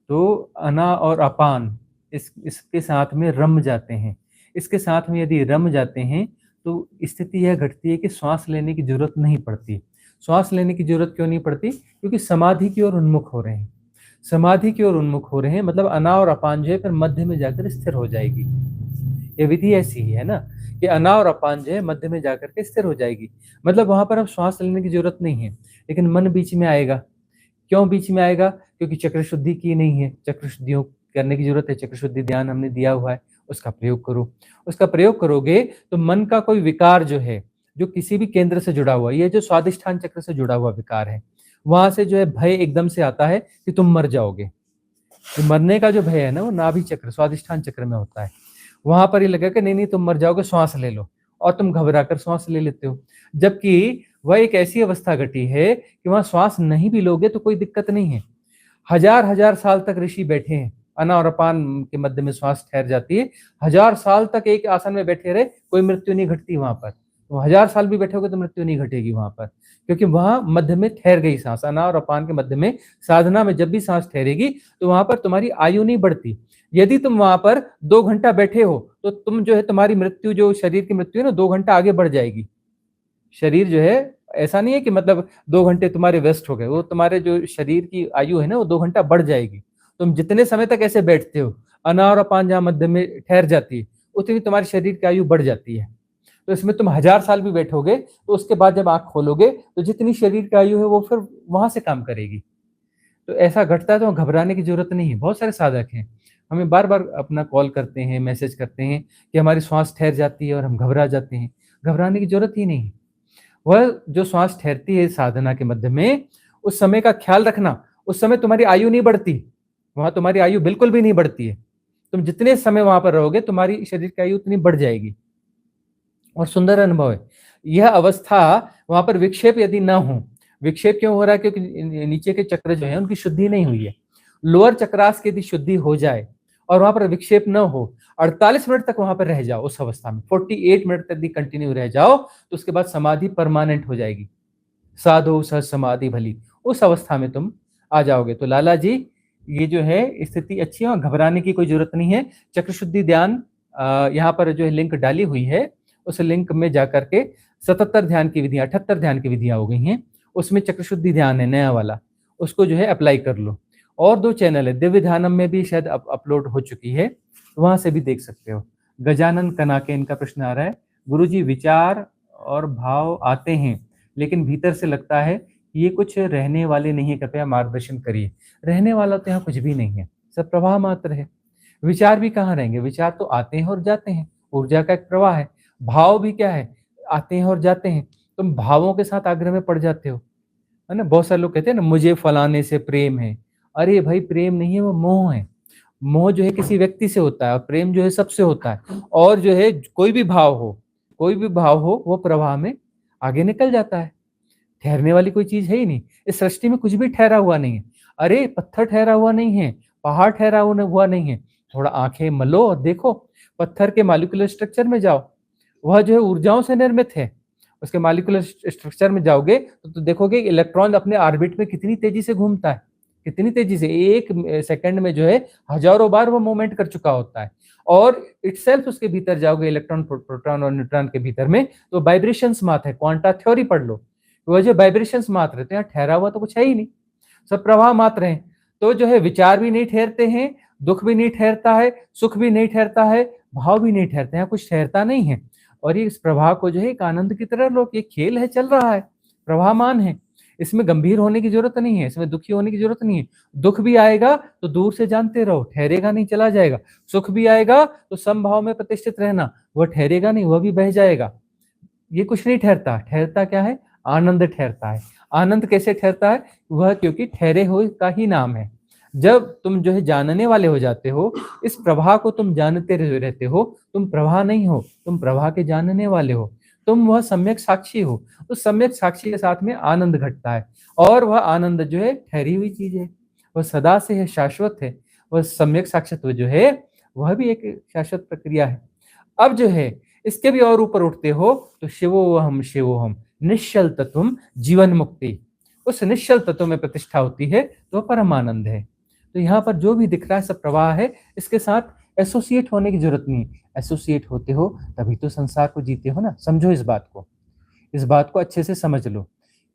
तो अना और अपान इसके साथ में रम जाते हैं। इसके साथ में यदि रम जाते हैं तो स्थिति यह घटती है कि श्वास लेने की जरूरत नहीं पड़ती। श्वास लेने की जरूरत क्यों नहीं पड़ती? क्योंकि समाधि की ओर उन्मुख हो रहे हैं। समाधि की ओर उन्मुख हो रहे हैं मतलब अना और अपान जो है फिर मध्य में जाकर स्थिर हो जाएगी। ये विधि ऐसी ही है ना कि अना और अपान जो है मध्य में जाकर के स्थिर हो जाएगी। मतलब वहां पर अब श्वास लेने की जरूरत नहीं है, लेकिन मन बीच में आएगा। क्यों बीच में आएगा? क्योंकि चक्र शुद्धि की नहीं है। चक्र शुद्धि करने की जरूरत है। चक्र शुद्धि ध्यान हमने दिया हुआ है, उसका प्रयोग करो। उसका प्रयोग करोगे तो मन का कोई विकार जो है, जो किसी भी केंद्र से जुड़ा हुआ, ये जो स्वादिष्ठान चक्र से जुड़ा हुआ विकार है, वहां से जो है भय एकदम से आता है कि तुम मर जाओगे। तो मरने का जो भय है ना, वो नाभि चक्र, स्वादिष्ठान चक्र में होता है। वहां पर ये लगेगा कि नहीं नहीं तुम मर जाओगे, श्वास ले लो, और तुम घबरा कर श्वास ले लेते हो। जबकि वह एक ऐसी अवस्था घटी है कि वहां श्वास नहीं भी लोगे तो कोई दिक्कत नहीं है। हजार हजार साल तक ऋषि बैठे हैं, अना और अपान के मध्य में श्वास ठहर जाती है। 1000 साल तक एक आसन में बैठे रहे, कोई मृत्यु नहीं घटती वहां पर। तो 1000 साल भी बैठोगे तो मृत्यु नहीं घटेगी वहां पर, क्योंकि वहां मध्य में ठहर गई सांस। अना और अपान के मध्य में साधना में जब भी सांस ठहरेगी तो वहां पर तुम्हारी आयु नहीं बढ़ती। यदि तुम वहां पर 2 घंटा बैठे हो तो तुम जो है, तुम्हारी मृत्यु, जो शरीर की मृत्यु है ना, 2 घंटा आगे बढ़ जाएगी। शरीर जो है, ऐसा नहीं है कि मतलब 2 घंटे तुम्हारे वेस्ट हो गए, वो तुम्हारे जो शरीर की आयु है ना, वो 2 घंटा बढ़ जाएगी। तुम जितने समय तक ऐसे बैठते हो, अना और अपान जहां मध्य में ठहर जाती है, उतनी तुम्हारे शरीर की आयु बढ़ जाती है। तो इसमें तुम 1000 साल भी बैठोगे तो उसके बाद जब आंख खोलोगे तो जितनी शरीर की आयु है वो फिर वहां से काम करेगी। तो ऐसा घटता है तो घबराने की जरूरत नहीं है। बहुत सारे साधक हैं, हमें बार बार अपना कॉल करते हैं, मैसेज करते हैं कि हमारी श्वास ठहर जाती है और हम घबरा जाते हैं। घबराने की जरूरत ही नहीं है। वह जो श्वास ठहरती है साधना के मध्य में, उस समय का ख्याल रखना, उस समय तुम्हारी आयु नहीं बढ़ती, वहां तुम्हारी आयु बिल्कुल भी नहीं बढ़ती है। तुम जितने समय वहां पर रहोगे तुम्हारी शरीर की आयु उतनी बढ़ जाएगी। और सुंदर अनुभव है यह अवस्था। वहां पर विक्षेप यदि ना हो, विक्षेप क्यों हो रहा है? क्योंकि नीचे के चक्र जो है उनकी शुद्धि नहीं हुई है। लोअर चक्रास की यदि शुद्धि हो जाए और वहां पर विक्षेप न हो, 48 मिनट तक वहां पर रह जाओ उस अवस्था में, 48 मिनट तक यदि कंटिन्यू रह जाओ तो उसके बाद समाधि परमानेंट हो जाएगी। साधो सहज समाधि भली, उस अवस्था में तुम आ जाओगे। तो लाला जी, ये जो है स्थिति अच्छी है और घबराने की कोई जरूरत नहीं है। चक्र शुद्धि ध्यान यहाँ पर जो है लिंक डाली हुई है, उस लिंक में जाकर के 77 ध्यान की विधियां, 78 ध्यान की विधियां हो गई हैं, उसमें चक्र शुद्धि ध्यान है नया वाला, उसको जो है अप्लाई कर लो। और 2 चैनल है, दिव्य ध्यानम में भी शायद अपलोड हो चुकी है, वहां से भी देख सकते हो। गजानन कनाके इनका प्रश्न आ रहा है, गुरुजी विचार और भाव आते हैं लेकिन भीतर से लगता है ये कुछ रहने वाले नहीं है, कृपया मार्गदर्शन करिए। रहने वाला तो यहाँ कुछ भी नहीं है, सब प्रवाह मात्र है। विचार भी कहाँ रहेंगे? विचार तो आते हैं और जाते हैं, ऊर्जा का एक प्रवाह है। भाव भी क्या है? आते हैं और जाते हैं। तुम भावों के साथ आग्रह में पड़ जाते हो, है ना। बहुत सारे लोग कहते हैं ना, मुझे फलाने से प्रेम है। अरे भाई, प्रेम नहीं है, वो मोह है। मोह जो है किसी व्यक्ति से होता है और प्रेम जो है सबसे होता है। और जो है कोई भी भाव हो, कोई भी भाव हो, वो प्रवाह में आगे निकल जाता है। ठहरने वाली कोई चीज है ही नहीं इस सृष्टि में, कुछ भी ठहरा हुआ नहीं है। अरे पत्थर ठहरा हुआ नहीं है, पहाड़ ठहरा हुआ नहीं है। थोड़ा आंखें मलो और देखो, पत्थर के मॉलिक्यूलर स्ट्रक्चर में जाओ, वह जो है ऊर्जाओं से निर्मित है। उसके मॉलिक्यूलर स्ट्रक्चर में जाओगे तो देखोगे इलेक्ट्रॉन अपने ऑर्बिट में कितनी तेजी से घूमता है, कितनी तेजी से, एक सेकंड में जो है हजारों बार वो मूवमेंट कर चुका होता है, और इटसेल्फ उसके भीतर जाओगे इलेक्ट्रॉन प्रोटॉन और न्यूट्रॉन के भीतर में, तो वाइब्रेशंस मात्र है। क्वांटा थ्योरी पढ़ लो, वो जो वाइब्रेशंस मात्र रहते हैं, ठहरा हुआ तो कुछ है ही नहीं, सब प्रवाह मात्र हैं। तो जो है विचार भी नहीं ठहरते हैं, दुख भी नहीं ठहरता है, सुख भी नहीं ठहरता है, भाव भी नहीं ठहरते हैं, कुछ ठहरता नहीं है। और ये इस प्रवाह को जो है एक आनंद की तरह लो, ये खेल है, चल रहा है, प्रवाहमान है, इसमें गंभीर होने की जरूरत नहीं है, इसमें दुखी होने की जरूरत नहीं है। दुख भी आएगा तो दूर से जानते रहो, ठहरेगा नहीं, चला जाएगा। सुख भी आएगा तो समभाव में प्रतिष्ठित रहना, वह ठहरेगा नहीं, वह भी बह जाएगा। ये कुछ नहीं ठहरता, ठहरता क्या है? आनंद ठहरता है। आनंद कैसे ठहरता है? वह क्योंकि ठहरे हुए का ही नाम है। जब तुम जो है जानने वाले हो जाते हो, इस प्रवाह को तुम जानते रहते हो, तुम प्रवाह नहीं हो, तुम प्रवाह के जानने वाले हो, तुम वह सम्यक साक्षी हो। उस सम्यक साक्षी के साथ में आनंद घटता है, और वह आनंद जो है ठहरी हुई चीज है, वह सदा से है, शाश्वत है। वह सम्यक साक्षित्व जो है वह भी एक शाश्वत प्रक्रिया है। अब जो है इसके भी और ऊपर उठते हो तो शिवोहम निश्चल तत्व जीवन मुक्ति, उस निश्चल तत्व में प्रतिष्ठा होती है तो परमानंद है। तो यहाँ पर जो भी दिख रहा है सब प्रवाह है, इसके साथ एसोसिएट होने की जरूरत नहीं। एसोसिएट होते हो तभी तो संसार को जीते हो ना। समझो इस बात को अच्छे से समझ लो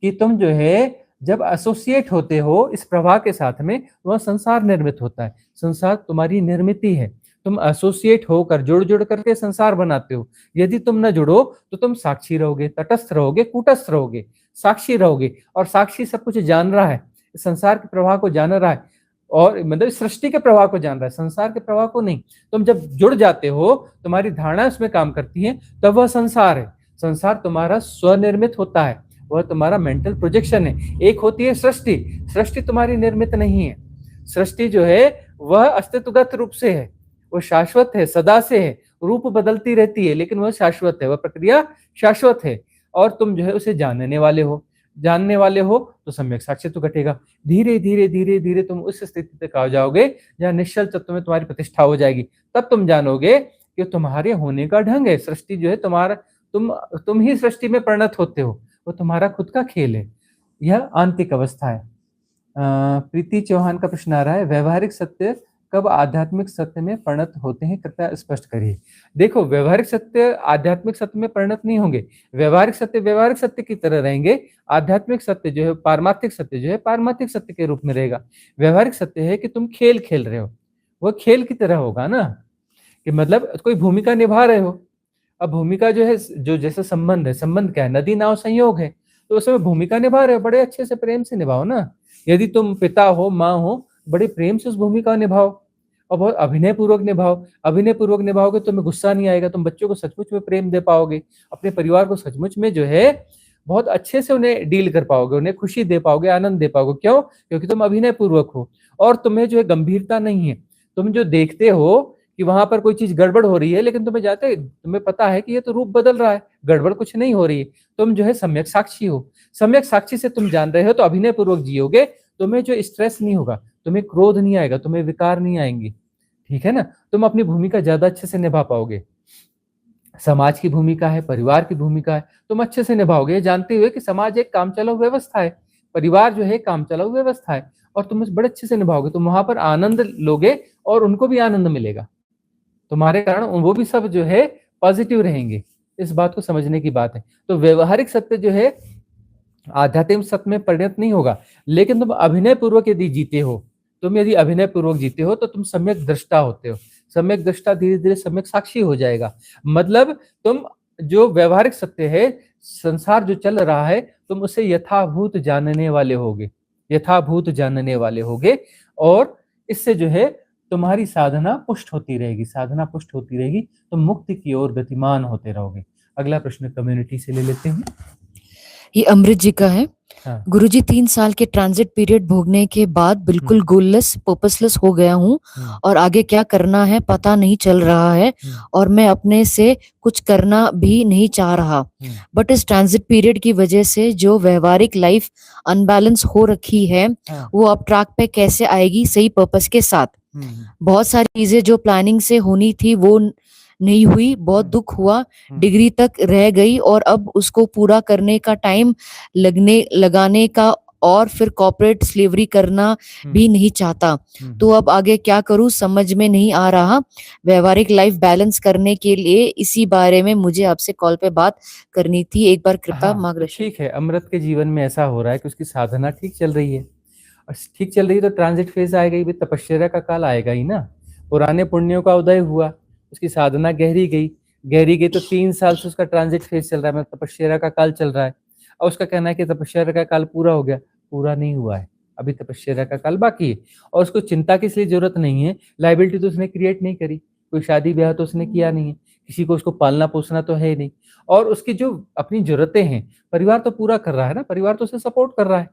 कि तुम जो है जब एसोसिएट होते हो इस प्रवाह के साथ में, वह संसार निर्मित होता है। संसार तुम्हारी निर्मिति है, तुम एसोसिएट होकर जुड़ करके संसार बनाते हो। यदि तुम न जुड़ो तो तुम साक्षी रहोगे, तटस्थ रहोगे, कूटस्थ रहोगे, साक्षी रहोगे, और साक्षी सब कुछ जान रहा है, संसार के प्रवाह को जान रहा है, और मतलब सृष्टि के प्रवाह को जान रहा है, संसार के प्रवाह को नहीं। तुम जब जुड़ जाते हो, तुम्हारी धारणा उसमें काम करती है, तब वह संसार है। संसार तुम्हारा स्वनिर्मित होता है, वह तुम्हारा मेंटल प्रोजेक्शन है। एक होती है सृष्टि, सृष्टि तुम्हारी निर्मित नहीं है। सृष्टि जो है वह अस्तित्वगत रूप से है, वो शाश्वत है, सदा से है, रूप बदलती रहती है लेकिन वह शाश्वत है, वह प्रक्रिया शाश्वत है। और तुम जो है उसे जानने वाले हो तो सम्यक साक्षित्व घटेगा। धीरे धीरे तुम उस स्थिति तक आ जाओगे जहाँ निश्चल तत्व में तुम्हारी प्रतिष्ठा हो जाएगी। तब तुम जानोगे कि तुम्हारे होने का ढंग है, सृष्टि जो है तुम्हारा, तुम ही सृष्टि में परिणत होते हो, वो तुम्हारा खुद का खेल है। यह आंतरिक अवस्था है। प्रीति चौहान का प्रश्न आ रहा है, व्यवहारिक सत्य कब आध्यात्मिक सत्य में परिणत होते हैं, कृपया स्पष्ट करिए। देखो, व्यवहारिक सत्य आध्यात्मिक सत्य में परिणत नहीं होंगे। व्यवहारिक सत्य की तरह रहेंगे। आध्यात्मिक सत्य जो है, पारमार्थिक सत्य जो है, पारमार्थिक सत्य के रूप में रहेगा। व्यवहारिक सत्य है कि तुम खेल खेल रहे हो, वो खेल की तरह होगा ना, कि मतलब कोई भूमिका निभा रहे हो। अब भूमिका जो है, जो जैसे संबंध है, संबंध क्या है? नदी नाव संयोग है, तो उसमें भूमिका निभा रहे हो, बड़े अच्छे से प्रेम से निभाओ ना। यदि तुम पिता हो, माँ हो, बड़े प्रेम से उस भूमिका निभाओ और बहुत अभिनय पूर्वक निभाओ। अभिनय पूर्वक निभाओगे तो तुम्हें गुस्सा नहीं आएगा, तुम बच्चों को सचमुच में प्रेम दे पाओगे, अपने परिवार को सचमुच में जो है बहुत अच्छे से उन्हें डील कर पाओगे, उन्हें खुशी दे पाओगे, आनंद दे पाओगे। क्यों? क्योंकि तुम अभिनय पूर्वक हो और तुम्हें जो है गंभीरता नहीं है। तुम जो देखते हो कि वहां पर कोई चीज गड़बड़ हो रही है, लेकिन तुम्हें पता है कि ये तो रूप बदल रहा है, गड़बड़ कुछ नहीं हो रही है। तुम जो है सम्यक साक्षी हो, सम्यक साक्षी से तुम जान रहे हो, तो अभिनय पूर्वक जियोगे, तुम्हें जो स्ट्रेस नहीं होगा, तुम्हें क्रोध नहीं आएगा, तुम्हें विकार नहीं आएंगे, ठीक है ना। तुम अपनी भूमिका ज्यादा अच्छे से निभा पाओगे। समाज की भूमिका है, परिवार की भूमिका है, तुम अच्छे से निभाओगे, जानते हुए कि समाज एक काम चलाऊ व्यवस्था है, परिवार जो है काम चलाऊ व्यवस्था है, और तुम बड़े अच्छे से निभाओगे। तुम वहां पर आनंद लोगे और उनको भी आनंद मिलेगा तुम्हारे कारण, वो भी सब जो है पॉजिटिव रहेंगे। इस बात को समझने की बात है। तो व्यवहारिक सत्य जो है आध्यात्मिक सत्य में परिणत नहीं होगा, लेकिन तुम अभिनय पूर्वक यदि जीते हो, यदि अभिनय पूर्वक जीते हो तो तुम सम्यक दृष्टा होते हो। सम्यक दृष्टा धीरे धीरे सम्यक साक्षी हो जाएगा। मतलब तुम जो व्यवहारिक सत्य है, संसार जो चल रहा है, तुम उसे यथाभूत जानने वाले होगे, यथाभूत जानने वाले होगे, और इससे जो है तुम्हारी साधना पुष्ट होती रहेगी, साधना पुष्ट होती रहेगी, तुम मुक्ति की ओर गतिमान होते रहोगे। अगला प्रश्न कम्युनिटी से ले लेते हैं। ये अमृत जी का है। हाँ। गुरुजी 3 साल के ट्रांजिट पीरियड भोगने के बाद बिल्कुल गोललेस, पर्पसलेस हो गया हूँ, और आगे क्या करना है पता नहीं चल रहा है, और मैं अपने से कुछ करना भी नहीं चाह रहा। बट इस ट्रांजिट पीरियड की वजह से जो व्यवहारिक लाइफ अनबैलेंस हो रखी है, वो अब ट्रैक पे कैसे आएगी सही पर्पस के साथ। बहुत सारी चीजें जो प्लानिंग से होनी थी वो नहीं हुई, बहुत दुख हुआ, डिग्री तक रह गई, और अब उसको पूरा करने का टाइम लगाने का और फिर कॉर्पोरेट स्लेवरी करना भी नहीं चाहता। तो अब आगे क्या करूं समझ में नहीं आ रहा। व्यवहारिक लाइफ बैलेंस करने के लिए इसी बारे में मुझे आपसे कॉल पे बात करनी थी, एक बार कृपया हाँ, तो मार्गदर्शन। ठीक है, अमृत के जीवन में ऐसा हो रहा है कि उसकी साधना ठीक चल रही है, और ठीक चल रही है तो ट्रांजिट फेज आएगा ही, भी तपस्या का काल आएगा ही ना। पुराने पुण्यों का उदय हुआ, उसकी साधना गहरी गई तो 3 साल से उसका ट्रांजिट फेज चल रहा है, मतलब तपस्या का काल चल रहा है। और उसका कहना है कि तपस्या का काल पूरा हो गया, पूरा नहीं हुआ है, अभी तपस्या का काल बाकी है। और उसको चिंता की इसलिए जरूरत नहीं है, लाइबिलिटी तो उसने क्रिएट नहीं करी, कोई शादी ब्याह तो उसने किया नहीं है, किसी को उसको पालना पोसना तो है ही नहीं। और उसकी जो अपनी जरूरतें हैं, परिवार तो पूरा कर रहा है ना, परिवार तो उसे सपोर्ट कर रहा है,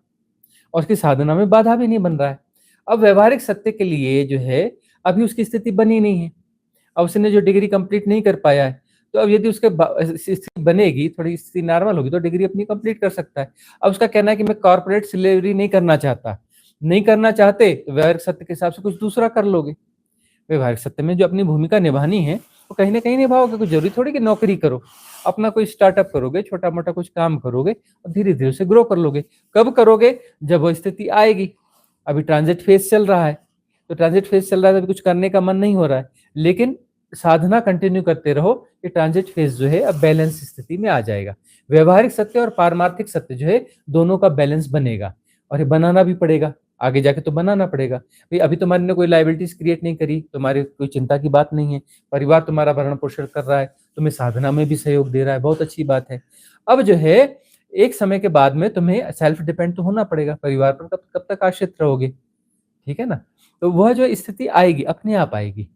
और उसकी साधना में बाधा भी नहीं बन रहा है। अब व्यवहारिक सत्य के लिए जो है अभी उसकी स्थिति बनी नहीं है, अब उसने जो डिग्री कंप्लीट नहीं कर पाया है, तो अब यदि उसके स्थिति बनेगी, थोड़ी स्थिति नॉर्मल होगी, तो डिग्री अपनी कंप्लीट कर सकता है। अब उसका कहना है कि मैं कॉर्पोरेट स्लेवरी नहीं करना चाहता, नहीं करना चाहते तो व्यवहारिक सत्य के हिसाब से कुछ दूसरा कर लोगे। व्यवहारिक सत्य में जो अपनी भूमिका निभानी है वो कहीं ना कहीं निभाओगे, कुछ जरूरी थोड़ी कि नौकरी करो, अपना कोई स्टार्टअप करोगे, छोटा मोटा कुछ काम करोगे और धीरे धीरे उसे ग्रो कर लोगे। कब करोगे? जब वो स्थिति आएगी। अभी ट्रांजिट फेज चल रहा है, तो ट्रांजिट फेज चल रहा है तो अभी कुछ करने का मन नहीं हो रहा है, लेकिन साधना कंटिन्यू करते रहो, ये ट्रांजिट फेज जो है अब बैलेंस स्थिति में आ जाएगा। व्यवहारिक सत्य और पारमार्थिक सत्य जो है दोनों का बैलेंस बनेगा, और ये बनाना भी पड़ेगा, आगे जाके तो बनाना पड़ेगा भाई। अभी तुम्हारे ने कोई लाइबिलिटीज क्रिएट नहीं करी, तुम्हारी कोई चिंता की बात नहीं है, परिवार तुम्हारा भरण पोषण कर रहा है, तुम्हें साधना में भी सहयोग दे रहा है, बहुत अच्छी बात है। अब जो है एक समय के बाद में तुम्हें सेल्फ डिपेंड तो होना पड़ेगा, परिवार पर कब तक आश्रित रहोगे, ठीक है ना। तो वह जो स्थिति आएगी अपने आप आएगी।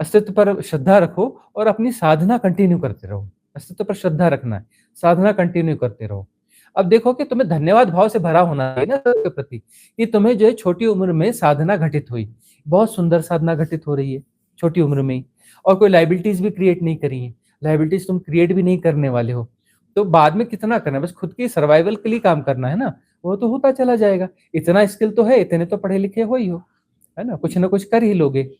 अस्तित्व पर श्रद्धा रखो और अपनी साधना कंटिन्यू करते रहो। अस्तित्व पर श्रद्धा रखना है, साधना कंटिन्यू करते रहो। अब देखो कि तुम्हें धन्यवाद भाव से भरा होना है ना सबके प्रति, कि तुम्हें जो है छोटी उम्र में साधना घटित हुई, बहुत सुंदर साधना घटित हो रही है छोटी उम्र में ही, और कोई लाइबिलिटीज भी क्रिएट नहीं करी है, लाइबिलिटीज तुम क्रिएट भी नहीं करने वाले हो, तो बाद में कितना करना है, बस खुद की सर्वाइवल के लिए काम करना है ना, वो तो होता चला जाएगा। इतना स्किल तो है, इतने तो पढ़े लिखे हो ही हो, है ना, कुछ ना कुछ कर ही लोगे।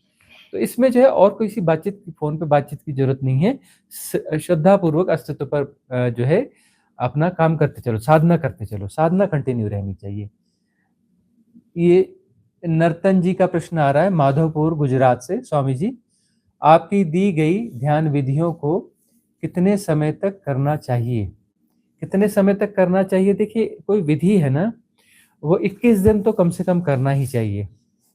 तो इसमें जो है और कोई सी बातचीत, फोन पे बातचीत की जरूरत नहीं है। श्रद्धा पूर्वक अस्तित्व पर जो है अपना काम करते चलो, साधना करते चलो, साधना कंटिन्यू रहनी चाहिए। ये नर्तन जी का प्रश्न आ रहा है माधवपुर गुजरात से। स्वामी जी, आपकी दी गई ध्यान विधियों को कितने समय तक करना चाहिए? कितने समय तक करना चाहिए? देखिए, कोई विधि है ना, वो 21 दिन तो कम से कम करना ही चाहिए,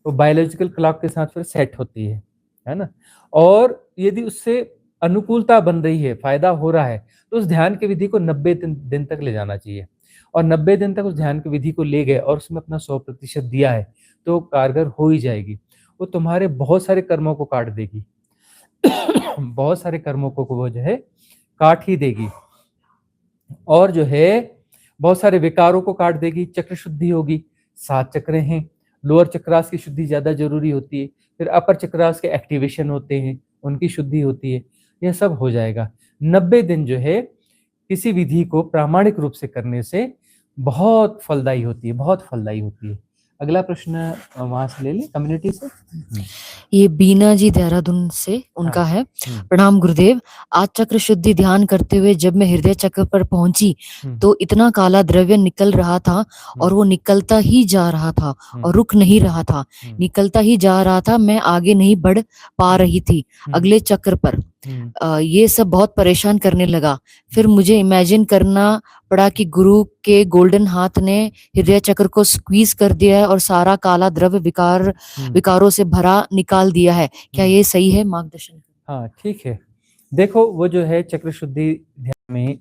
वो बायोलॉजिकल क्लॉक के साथ फिर सेट होती है ना। और यदि उससे अनुकूलता बन रही है, फायदा हो रहा है, तो उस ध्यान की विधि को 90 दिन तक ले जाना चाहिए। और 90 दिन तक उस ध्यान की विधि को ले गए और उसमें अपना 100% दिया है, तो कारगर हो ही जाएगी। वो तुम्हारे बहुत सारे कर्मों को काट देगी बहुत सारे कर्मों को वो जो है काट ही देगी, और जो है बहुत सारे विकारों को काट देगी, चक्र शुद्धि होगी। 7 चक्र हैं, लोअर चक्रास की शुद्धि ज्यादा जरूरी होती है, फिर अपर चक्रास के एक्टिवेशन होते हैं, उनकी शुद्धि होती है, यह सब हो जाएगा। 90 दिन जो है किसी विधि को प्रामाणिक रूप से करने से बहुत फलदायी होती है, बहुत फलदायी होती है। अगला प्रश्न वहां से ले ले, कम्युनिटी से। ये बीना जी देहरादून से उनका है। प्रणाम गुरुदेव, आज चक्र शुद्धि ध्यान करते हुए जब मैं हृदय चक्र पर पहुंची तो इतना काला द्रव्य निकल रहा था और वो निकलता ही जा रहा था और रुक नहीं रहा था, निकलता ही जा रहा था, मैं आगे नहीं बढ़ पा रही थी अगले चक्र पर। ये सब बहुत परेशान करने लगा। फिर मुझे इमेजिन करना पड़ा कि गुरु के गोल्डन हाथ ने हृदय चक्र को स्क्वीज कर दिया है और सारा काला द्रव्य विकारों से भरा निकाल दिया है। क्या ये सही है? मार्गदर्शन। हाँ, ठीक है। देखो, वो जो है चक्र शुद्धि ध्यान में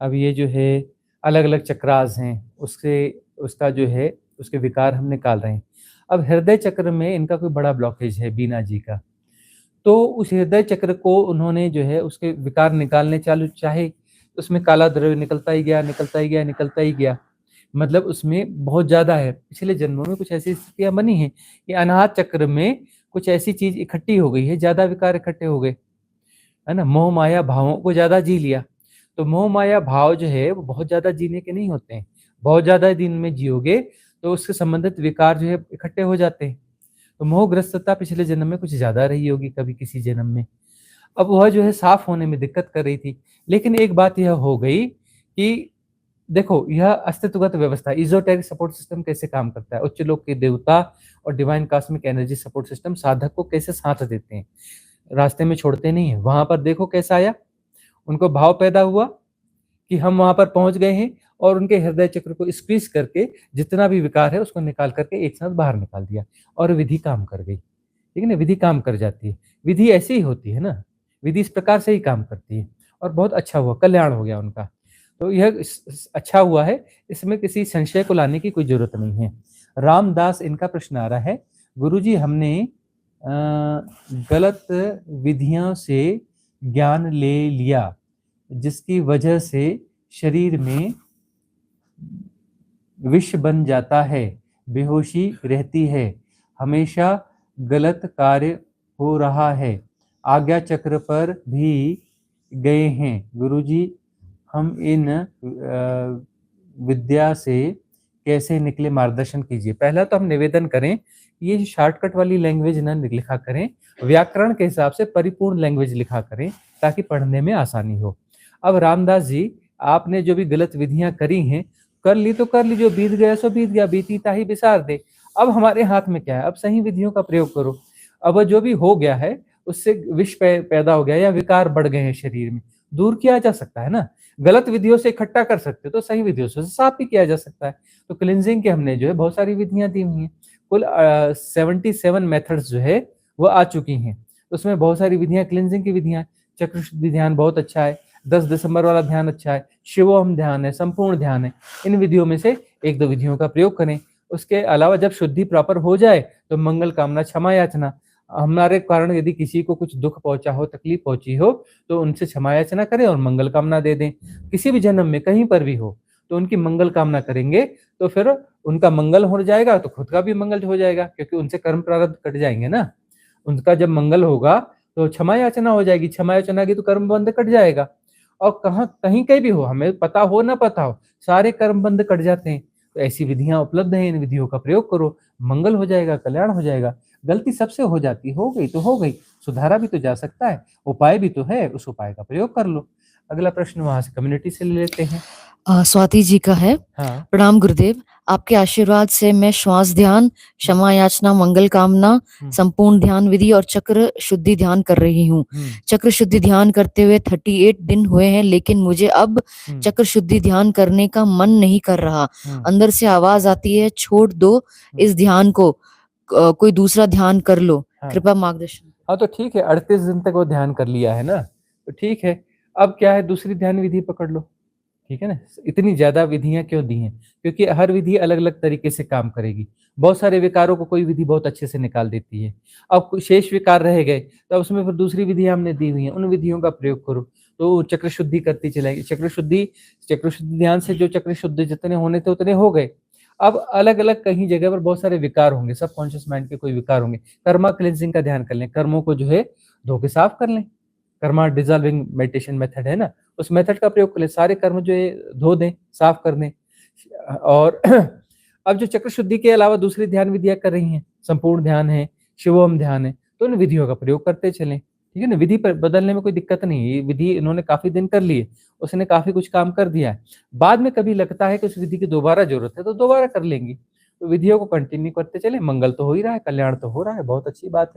अब ये जो है अलग अलग चक्रास हैं, उसका जो है उसके विकार हम निकाल रहे हैं। अब हृदय चक्र में इनका कोई बड़ा ब्लॉकेज है बीना जी का, तो उस हृदय चक्र को उन्होंने जो है उसके विकार निकालने चालू चाहे, उसमें काला द्रव्य निकलता ही गया, निकलता ही गया, निकलता ही गया। मतलब उसमें बहुत ज्यादा है। पिछले जन्मों में कुछ ऐसी स्थितियां बनी हैं कि अनाहत चक्र में कुछ ऐसी चीज इकट्ठी हो गई है, ज्यादा विकार इकट्ठे हो गए, है ना, मोह माया भावों को ज्यादा जी लिया। तो मोह माया भाव जो है वो बहुत ज्यादा जीने के नहीं होते हैं, बहुत ज्यादा दिन में जियोगे तो उससे संबंधित विकार जो है इकट्ठे हो जाते हैं। तो मोहग्रस्तता पिछले जन्म में कुछ ज्यादा रही होगी, कभी किसी जन्म में। अब वह जो है साफ होने में दिक्कत कर रही थी। लेकिन एक बात यह हो गई कि देखो यह अस्तित्वगत व्यवस्था, इजोटेरिक सपोर्ट सिस्टम कैसे काम करता है, उच्च लोक के देवता और divine cosmic energy support system साधक को कैसे साथ देते हैं, रास्ते में छोड़ते नहीं है। वहां पर देखो कैसा आया, उनको भाव पैदा हुआ कि हम वहां पर पहुंच गए हैं, और उनके हृदय चक्र को स्क्वीज करके जितना भी विकार है उसको निकाल करके एक साथ बाहर निकाल दिया, और विधि काम कर गई। ठीक है ना, विधि काम कर जाती है, विधि ऐसी ही होती है ना, विधि इस प्रकार से ही काम करती है, और बहुत अच्छा हुआ, कल्याण हो गया उनका। तो यह अच्छा हुआ है, इसमें किसी संशय को लाने की कोई जरूरत नहीं है। रामदास, इनका प्रश्न आ रहा है, गुरुजी हमने गलत विधियों से ज्ञान ले लिया, जिसकी वजह से शरीर में विष बन जाता है, बेहोशी रहती है, हमेशा गलत कार्य हो रहा है, आज्ञा चक्र पर भी गए हैं गुरुजी, हम इन विद्या से कैसे निकले, मार्गदर्शन कीजिए। पहला तो हम निवेदन करें, ये शॉर्टकट वाली लैंग्वेज न लिखा करें, व्याकरण के हिसाब से परिपूर्ण लैंग्वेज लिखा करें ताकि पढ़ने में आसानी हो। अब रामदास जी, आपने जो भी गलत विधियां करी हैं, कर ली तो कर ली, जो बीत गया सो बीत गया, बीती ताही बिसार दे। अब हमारे हाथ में क्या है, अब सही विधियों का प्रयोग करो। अब जो भी हो गया है उससे विष पैदा हो गया या विकार बढ़ गए हैं शरीर में, दूर किया जा सकता है ना। गलत विधियों से इकट्ठा कर सकते तो सही विधियों से साफ भी किया जा सकता है। तो क्लिनजिंग के हमने जो है बहुत सारी विधियां दी हुई हैं, कुल 77 मेथड्स जो है वो आ चुकी हैं। उसमें बहुत सारी विधियां क्लिनजिंग की विधियां, चक्र शुद्धि ध्यान बहुत अच्छा है, 10 दिसंबर वाला ध्यान अच्छा है, शिवोहम ध्यान है, संपूर्ण ध्यान है। इन विधियों में से एक दो विधियों का प्रयोग करें। उसके अलावा जब शुद्धि प्रॉपर हो जाए तो मंगल कामना, क्षमा याचना, हमारे कारण यदि किसी को कुछ दुख पहुंचा हो, तकलीफ पहुंची हो, तो उनसे क्षमा याचना करें और मंगल कामना दे दें। किसी भी जन्म में कहीं पर भी हो तो उनकी मंगल कामना करेंगे तो फिर उनका मंगल हो जाएगा, तो खुद का भी मंगल हो जाएगा, क्योंकि उनसे कर्म प्रारब्ध कट जाएंगे ना। उनका जब मंगल होगा तो क्षमा याचना हो जाएगी, क्षमा याचना की तो कर्म बंध कट जाएगा। और कहीं कहीं भी हो, हमें पता हो ना पता हो, सारे कर्म बंध कट जाते हैं। तो ऐसी विधियां उपलब्ध हैं, इन विधियों का प्रयोग करो, मंगल हो जाएगा, कल्याण हो जाएगा। गलती सबसे हो जाती, हो गई तो हो गई, सुधारा भी तो जा सकता है, उपाय भी तो है, उस उपाय का प्रयोग कर लो। अगला प्रश्न वहां से कम्युनिटी से ले लेते हैं। स्वाति जी का है। हाँ। प्रणाम गुरुदेव, आपके आशीर्वाद से मैं श्वास ध्यान, क्षमा याचना, मंगल कामना, संपूर्ण ध्यान विधि और चक्र शुद्धि ध्यान कर रही हूँ। चक्र शुद्धि ध्यान करते हुए 38 दिन हुए हैं, लेकिन मुझे अब चक्र शुद्धि ध्यान करने का मन नहीं कर रहा। अंदर से आवाज आती है, छोड़ दो इस ध्यान को, कोई दूसरा ध्यान कर लो। कृपया मार्गदर्शन। हाँ तो ठीक है, 38 दिन तक वो ध्यान कर लिया है ना, तो ठीक है। अब क्या है, दूसरी ध्यान विधि पकड़ लो। ठीक है ना, इतनी ज्यादा विधियां क्यों दी हैं, क्योंकि हर विधि अलग अलग तरीके से काम करेगी। बहुत सारे विकारों को कोई विधि बहुत अच्छे से निकाल देती है। अब शेष विकार रह गए तो उसमें फिर दूसरी विधियां हमने दी हुई हैं, उन विधियों का प्रयोग करो तो चक्र शुद्धि करती चलेगी। चक्र शुद्धि ध्यान से जो चक्र शुद्धि जितने होने थे उतने हो गए। अब अलग अलग कहीं जगह पर बहुत सारे विकार होंगे, सब कॉन्शियस माइंड के कोई विकार होंगे, कर्मा क्लिनजिंग का ध्यान कर लें, कर्मों को जो है धो के साफ कर लें। कर्मा डिजॉल्विंग मेडिटेशन मेथड है ना, उस मेथड का प्रयोग कर लें, सारे कर्म जो है धो दें, साफ कर दें। और अब जो चक्र शुद्धि के अलावा दूसरी ध्यान विधियां कर रही हैं, संपूर्ण ध्यान है, शिवोहम ध्यान है, तो इन विधियों का प्रयोग करते चलें। ठीक है ना, विधि पर बदलने में कोई दिक्कत नहीं है। ये विधि इन्होंने काफी दिन कर ली है, उसने काफी कुछ काम कर दिया है। बाद में कभी लगता है कि उस विधि की दोबारा जरूरत है तो दोबारा कर लेंगे। तो विधियों को कंटिन्यू करते चले, मंगल तो हो ही रहा है, कल्याण तो हो रहा है, बहुत अच्छी बात है।